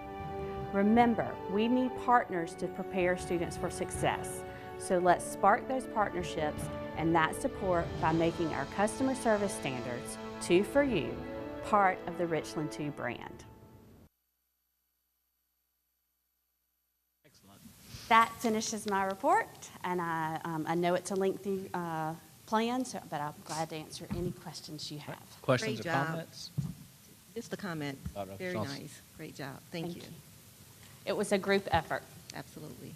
Remember, we need partners to prepare students for success. So let's spark those partnerships and that support by making our customer service standards, 2 for You, part of the Richland 2 brand. Excellent. That finishes my report, and I know it's a lengthy plan, but I'm glad to answer any questions you have. Questions or Great job. comments? Just a comment. Dr. Very Johnson. nice. Great job. Thank you. It was a group effort. Absolutely.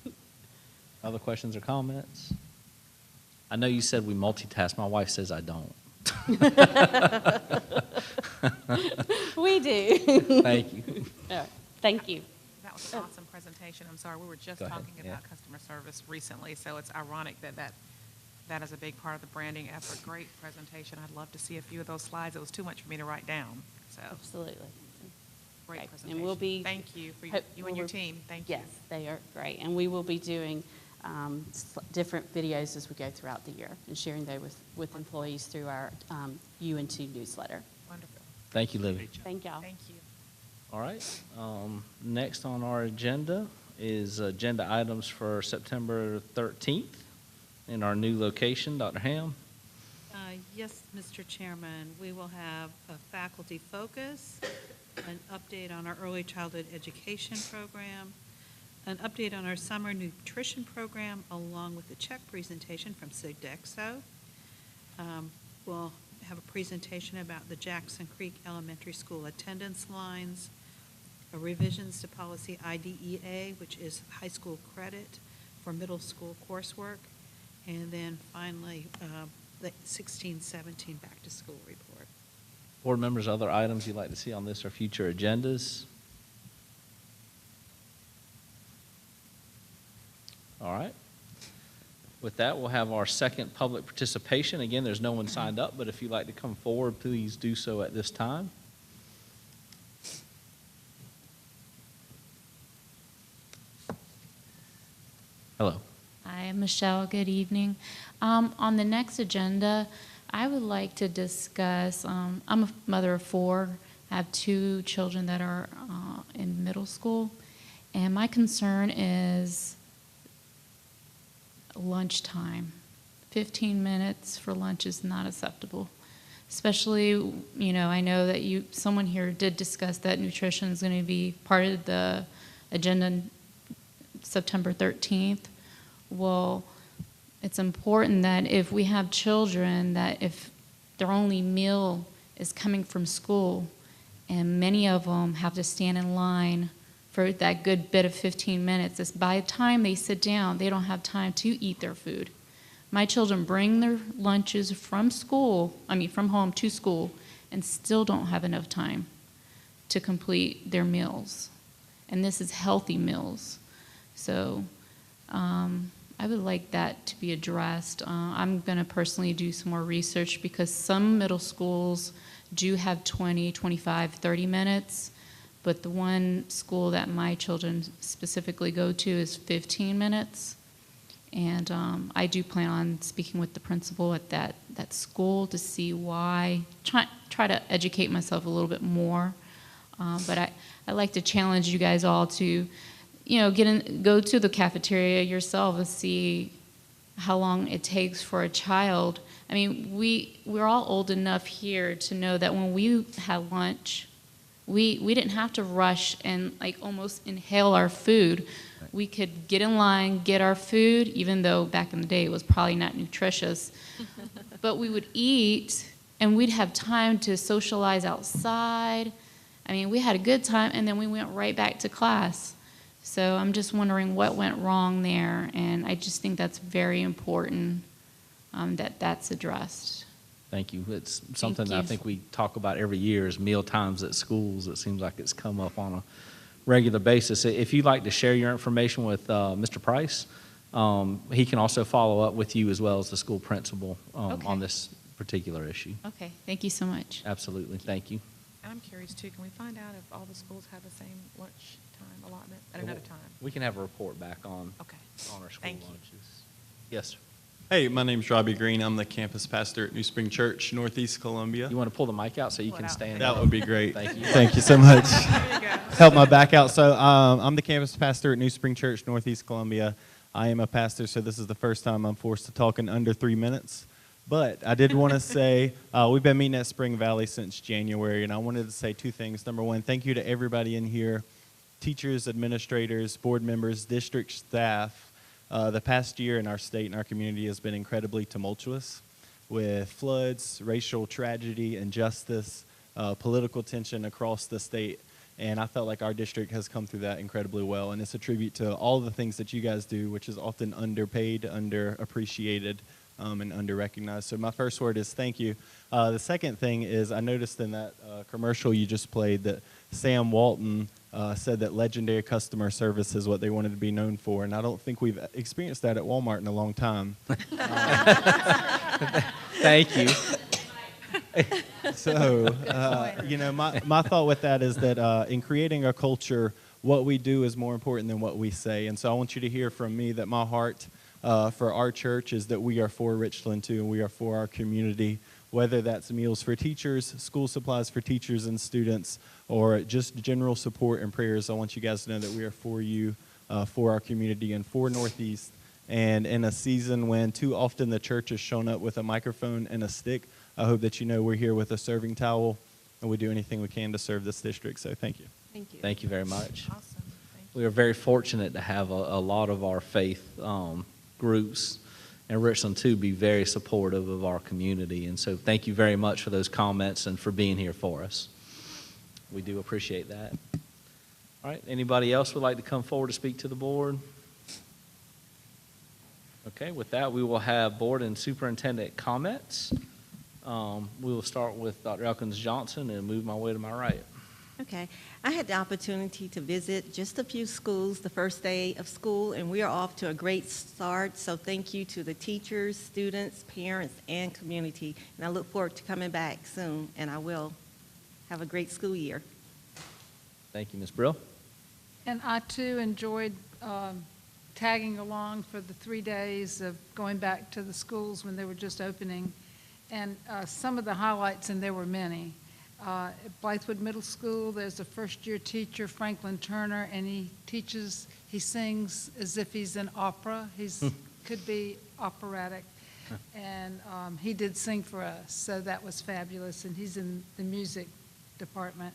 Other questions or comments? I know you said we multitask. My wife says I don't. We do. Thank you. Thank you. That was an awesome presentation. I'm sorry, we were just Go ahead, talking yeah. about customer service recently, so it's ironic that is a big part of the branding effort. Great presentation. I'd love to see a few of those slides. It was too much for me to write down, so Absolutely. great Right. presentation. And we'll be. Thank you for hope- you and your we'll- team. Thank you. Yes, they are great. And we will be doing different videos as we go throughout the year and sharing those with employees through our UN2 newsletter. Wonderful. Thank you, Libby. Great job. Thank y'all. Thank you. All right. Next on our agenda is agenda items for September 13th in our new location. Dr. Ham? Yes, Mr. Chairman, we will have a faculty focus, an update on our early childhood education program, an update on our summer nutrition program, along with a check presentation from Sodexo. We'll have a presentation about the Jackson Creek Elementary School attendance lines, revisions to policy IDEA, which is high school credit for middle school coursework, and then finally, the 16-17 back-to-school report. Board members, other items you'd like to see on this or future agendas? All right. With that, we'll have our second public participation. Again, there's no one signed up, but if you'd like to come forward, please do so at this time. Hello. Hi, Michelle. Good evening. On the next agenda, I would like to discuss, I'm a mother of 4. I have 2 children that are in middle school, and my concern is lunchtime. 15 minutes for lunch is not acceptable. Especially, I know that someone here did discuss that nutrition is going to be part of the agenda September 13th. Well, it's important that if we have children, that if their only meal is coming from school, and many of them have to stand in line for that good bit of 15 minutes, is by the time they sit down, they don't have time to eat their food. My children bring their lunches from from home to school, and still don't have enough time to complete their meals. And this is healthy meals. So I would like that to be addressed. I'm going to personally do some more research because some middle schools do have 20, 25, 30 minutes, but the one school that my children specifically go to is 15 minutes. And I do plan on speaking with the principal at that school to see why, try to educate myself a little bit more. But I'd like to challenge you guys all to, go to the cafeteria yourself and see how long it takes for a child. I mean, we're all old enough here to know that when we had lunch, we didn't have to rush and almost inhale our food. We could get in line, get our food, even though back in the day it was probably not nutritious. But we would eat, and we'd have time to socialize outside. I mean, we had a good time, and then we went right back to class. So I'm just wondering what went wrong there, and I just think that's very important that that's addressed. Thank you. It's something that I think we talk about every year is meal times at schools. It seems like it's come up on a regular basis. If you'd like to share your information with Mr. Price, he can also follow up with you as well as the school principal on this particular issue. Okay, thank you so much. Absolutely. Thank you. I'm curious too, can we find out if all the schools have the same lunch time allotment at another time? We can have a report back on our school Thank you. lunches. Yes, sir. Hey, my name's Robbie Green. I'm the campus pastor at New Spring Church, Northeast Columbia. You want to pull the mic out so you can stand? That would be great. Thank you. Thank you so much. Help my back out. So I'm the campus pastor at New Spring Church, Northeast Columbia. I am a pastor, so this is the first time I'm forced to talk in under 3 minutes. But I did want to say we've been meeting at Spring Valley since January, and I wanted to say two things. Number one, thank you to everybody in here, teachers, administrators, board members, district staff. The past year in our state and our community has been incredibly tumultuous with floods, racial tragedy, injustice, political tension across the state. And I felt like our district has come through that incredibly well. And it's a tribute to all the things that you guys do, which is often underpaid, underappreciated, and underrecognized. So my first word is thank you. The second thing is I noticed in that commercial you just played that Sam Walton said that legendary customer service is what they wanted to be known for, and I don't think we've experienced that at Walmart in a long time. Thank you. So, my thought with that is that in creating a culture, what we do is more important than what we say. And so I want you to hear from me that my heart for our church is that we are for Richland too, and we are for our community, whether that's meals for teachers, school supplies for teachers and students, or just general support and prayers. I want you guys to know that we are for you, for our community, and for Northeast. And in a season when too often the church has shown up with a microphone and a stick, I hope that you know we're here with a serving towel, and we do anything we can to serve this district. So thank you. Thank you. Thank you very much. Awesome. Thank you. We are very fortunate to have a lot of our faith groups and Richland too be very supportive of our community. And so thank you very much for those comments and for being here for us. We do appreciate that. All right, anybody else would like to come forward to speak to the board? Okay, with that, we will have board and superintendent comments. We will start with Dr. Elkins Johnson and move my way to my right. Okay. I had the opportunity to visit just a few schools the first day of school, and we are off to a great start. So thank you to the teachers, students, parents, and community. And I look forward to coming back soon, and I will have a great school year. Thank you, Ms. Brill. And I too enjoyed tagging along for the 3 days of going back to the schools when they were just opening. And some of the highlights, and there were many. At Blythewood Middle School, there's a first-year teacher, Franklin Turner, and he sings as if he's in opera. Could be operatic. And he did sing for us, so that was fabulous, and he's in the music department.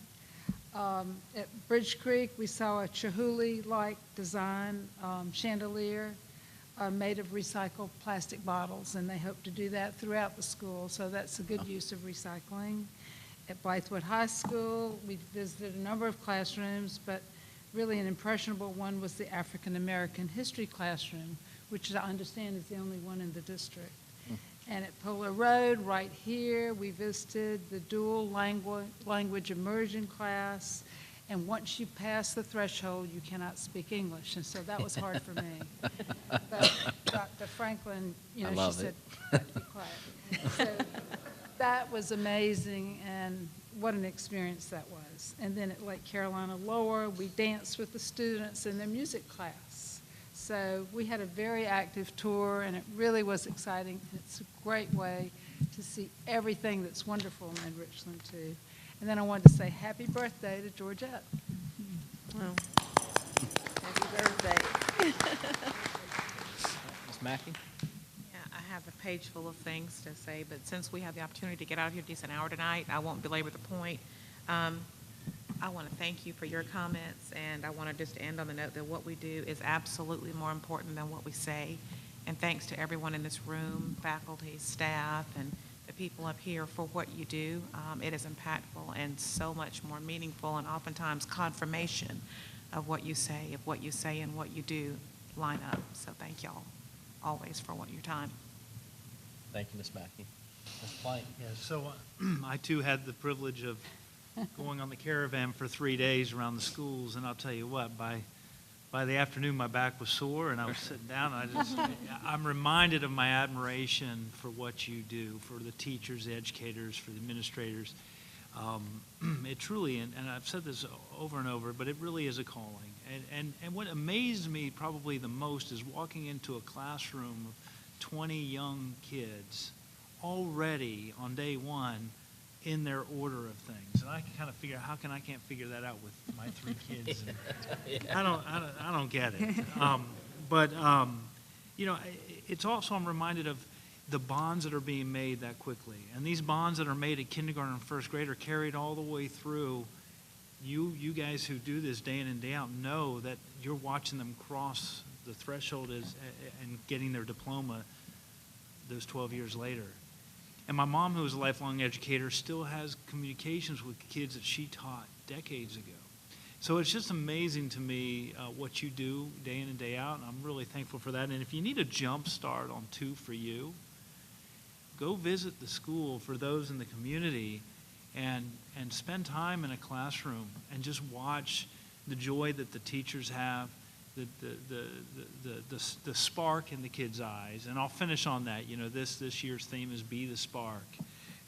At Bridge Creek, we saw a Chihuly-like design chandelier. are made of recycled plastic bottles, and they hope to do that throughout the school, so that's a good use of recycling. At Blythewood High School, we visited a number of classrooms, but really an impressionable one was the African American history classroom, which I understand is the only one in the district. And at Polo Road, right here, we visited the dual language immersion class. And once you pass the threshold, you cannot speak English. And so that was hard for me. But Dr. Franklin, you know, she said, "Be quiet." So that was amazing, and what an experience that was. And then at Lake Carolina Lower, we danced with the students in their music class. So we had a very active tour, and it really was exciting. It's a great way to see everything that's wonderful in Richland, too. And then I wanted to say happy birthday to Georgette. Well, happy birthday. Ms. Mackey? Yeah, I have a page full of things to say, but since we have the opportunity to get out of here a decent hour tonight, I won't belabor the point. I want to thank you for your comments, and I want to just end on the note that what we do is absolutely more important than what we say. And thanks to everyone in this room, faculty, staff, and the people up here for what you do. It is impactful and so much more meaningful, and oftentimes confirmation of what you say and what you do line up. So thank y'all always for your time. Thank you, Ms. Mackey. Ms. Plank? Yeah, so I too had the privilege of going on the caravan for 3 days around the schools, and I'll tell you what, by the afternoon my back was sore and I was sitting down, and I'm reminded of my admiration for what you do, for the teachers, the educators, for the administrators. It truly, and I've said this over and over, but it really is a calling. And what amazed me probably the most is walking into a classroom of 20 young kids already on day one in their order of things. And I can kind of figure out, I can't figure that out with my 3 kids. And I don't get it. But you know, it's also, I'm reminded of the bonds that are being made that quickly. And these bonds that are made at kindergarten and first grade are carried all the way through. You guys who do this day in and day out know that you're watching them cross the threshold and getting their diploma those 12 years later. And my mom, who was a lifelong educator, still has communications with kids that she taught decades ago. So it's just amazing to me what you do day in and day out, and I'm really thankful for that. And if you need a jump start on 2 for You, go visit the school for those in the community and spend time in a classroom and just watch the joy that the teachers have, the spark in the kids' eyes. And I'll finish on that. You know, this year's theme is Be the Spark.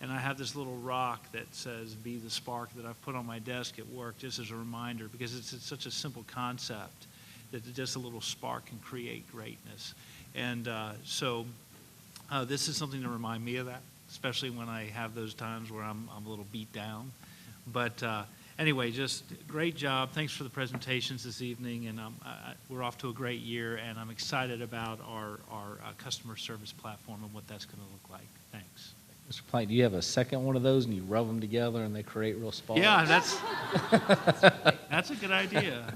And I have this little rock that says Be the Spark that I've put on my desk at work just as a reminder, because it's such a simple concept that just a little spark can create greatness. And so this is something to remind me of that, especially when I have those times where I'm a little beat down. But anyway, just great job. Thanks for the presentations this evening, and we're off to a great year, and I'm excited about our customer service platform and what that's going to look like. Thanks. Mr. Plank, do you have a second one of those and you rub them together and they create real sparks? Yeah, that's a good idea.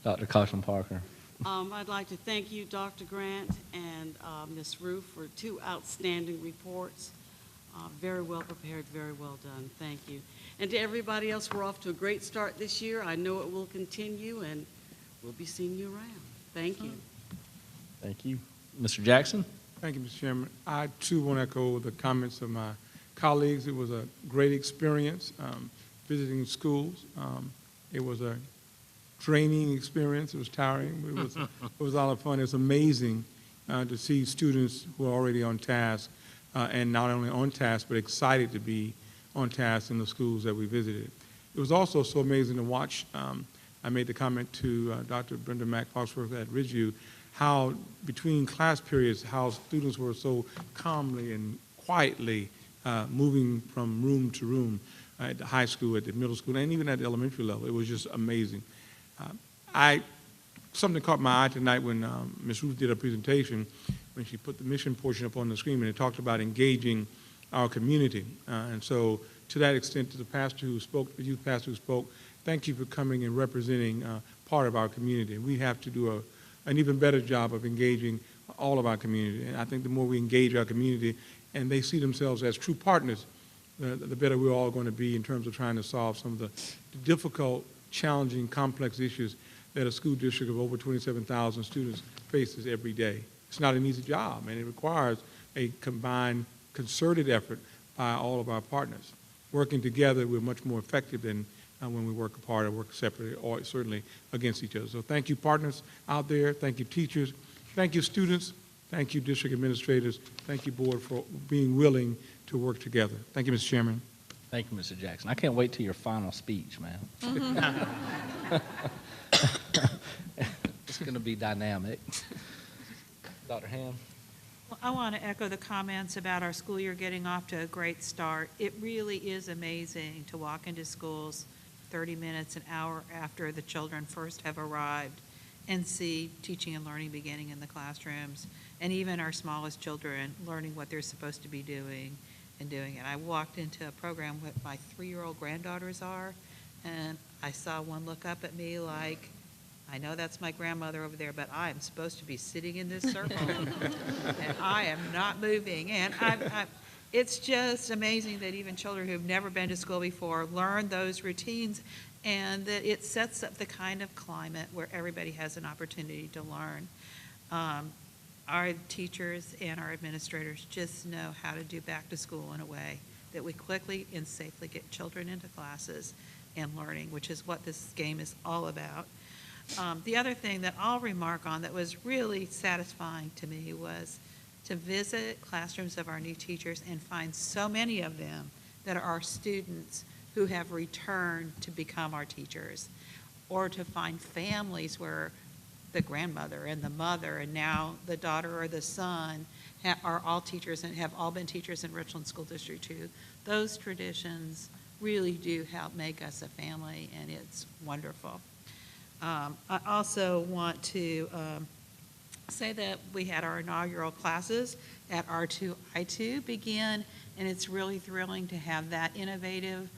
Dr. Caution Parker. I'd like to thank you, Dr. Grant and Ms. Roof, for 2 outstanding reports. Very well prepared, very well done. Thank you. And to everybody else, we're off to a great start this year. I know it will continue, and we'll be seeing you around. Thank you. Thank you. Mr. Jackson? Thank you, Mr. Chairman. I, too, want to echo the comments of my colleagues. It was a great experience visiting schools. It was a draining experience. It was tiring. It was a lot of fun. It's amazing to see students who are already on task, and not only on task, but excited to be on task in the schools that we visited. It was also so amazing to watch. I made the comment to Dr. Brenda Mack-Foxworth at Ridgeview, how between class periods, how students were so calmly and quietly moving from room to room at the high school, at the middle school, and even at the elementary level. It was just amazing. Something caught my eye tonight when Ms. Ruth did a presentation, when she put the mission portion up on the screen, and it talked about engaging our community. And so to that extent, to the pastor who spoke, the youth pastor who spoke, thank you for coming and representing part of our community. We have to do an even better job of engaging all of our community. And I think the more we engage our community and they see themselves as true partners, the better we're all going to be in terms of trying to solve some of the difficult, challenging, complex issues that a school district of over 27,000 students faces every day. It's not an easy job, and it requires a combined, concerted effort by all of our partners. Working together, we're much more effective than when we work apart or work separately, or certainly against each other. So thank you, partners out there. Thank you, teachers. Thank you, students. Thank you, district administrators. Thank you, board, for being willing to work together. Thank you, Mr. Chairman. Thank you, Mr. Jackson. I can't wait till your final speech, man. It's going to be dynamic. Dr. Ham? Well, I want to echo the comments about our school year getting off to a great start. It really is amazing to walk into schools 30 minutes, an hour after the children first have arrived and see teaching and learning beginning in the classrooms, and even our smallest children learning what they're supposed to be doing and doing it. I walked into a program where my 3-year-old granddaughters are, and I saw one look up at me like, I know that's my grandmother over there, but I am supposed to be sitting in this circle, and I am not moving. And it's just amazing that even children who've never been to school before learn those routines, and that it sets up the kind of climate where everybody has an opportunity to learn. Our teachers and our administrators just know how to do back to school in a way that we quickly and safely get children into classes and learning, which is what this game is all about. The other thing that I'll remark on that was really satisfying to me was to visit classrooms of our new teachers and find so many of them that are our students who have returned to become our teachers, or to find families where the grandmother and the mother and now the daughter or the son are all teachers and have all been teachers in Richland School District 2. Those traditions really do help make us a family, and it's wonderful. I also want to say that we had our inaugural classes at R2I2 begin, and it's really thrilling to have that innovative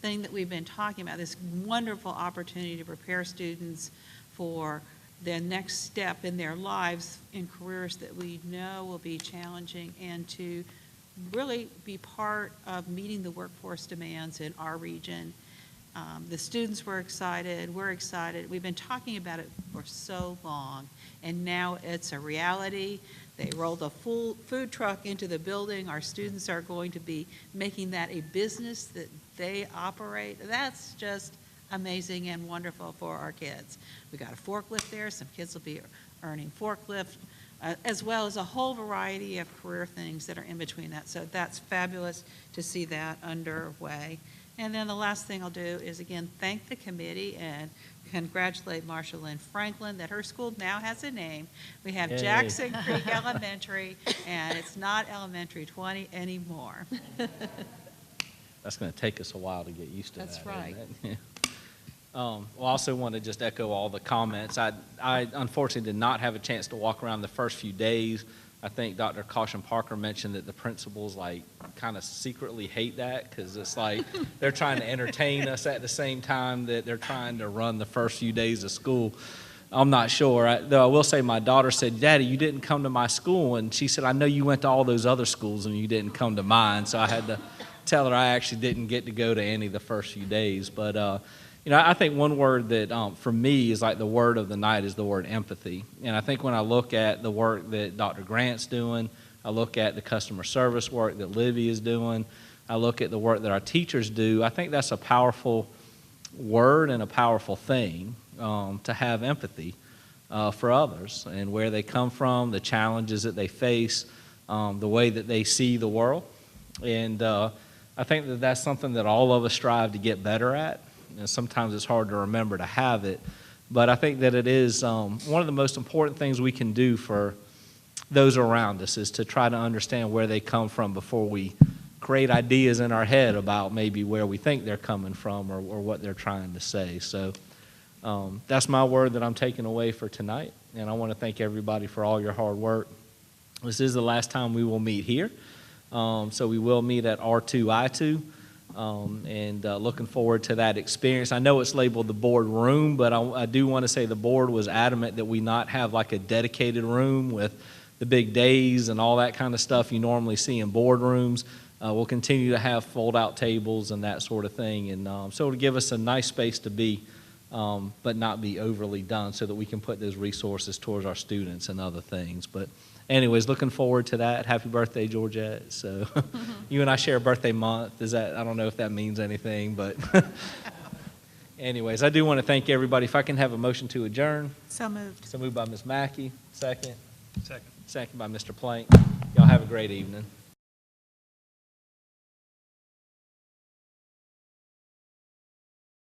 thing that we've been talking about, this wonderful opportunity to prepare students for the next step in their lives in careers that we know will be challenging, and to really be part of meeting the workforce demands in our region. The students were excited, we're excited. We've been talking about it for so long, and now it's a reality. They rolled a full food truck into the building. Our students are going to be making that a business that they operate. That's just amazing and wonderful for our kids. We got a forklift there. Some kids will be earning forklift, as well as a whole variety of career things that are in between that. So that's fabulous to see that underway. And then the last thing I'll do is, again, thank the committee and congratulate Marsha Lynn Franklin that her school now has a name. We have Jackson Creek Elementary, and it's not Elementary 20 anymore. That's going to take us a while to get used to that. That's right. Isn't it? Well, I also want to just echo all the comments. I unfortunately did not have a chance to walk around the first few days. I think Dr. Caution Parker mentioned that the principals kind of secretly hate that, because it's like they're trying to entertain us at the same time that they're trying to run the first few days of school. I'm not sure. Though I will say my daughter said, "Daddy, you didn't come to my school." And she said, "I know you went to all those other schools and you didn't come to mine." So I had to tell her I actually didn't get to go to any of the first few days. But I think one word that for me is like the word of the night is the word empathy. And I think when I look at the work that Dr. Grant's doing, I look at the customer service work that Livy is doing, I look at the work that our teachers do, I think that's a powerful word and a powerful thing, to have empathy for others and where they come from, the challenges that they face, the way that they see the world. And I think that that's something that all of us strive to get better at. And sometimes it's hard to remember to have it, but I think that it is one of the most important things we can do for those around us is to try to understand where they come from before we create ideas in our head about maybe where we think they're coming from or what they're trying to say. So that's my word that I'm taking away for tonight, and I want to thank everybody for all your hard work. This is the last time we will meet here, so we will meet at R2I2. and looking forward to that experience. I know it's labeled the board room, but I do want to say the board was adamant that we not have like a dedicated room with the big days and all that kind of stuff you normally see in boardrooms. We'll continue to have fold-out tables and that sort of thing, and so it'll give us a nice space to be, but not be overly done, so that we can put those resources towards our students and other things. But anyways, looking forward to that. Happy birthday, Georgette. So you and I share a birthday month. I don't know if that means anything, but anyways, I do want to thank everybody. If I can have a motion to adjourn. So moved. So moved by Ms. Mackey. Second. Second. Second by Mr. Plank. Y'all have a great evening.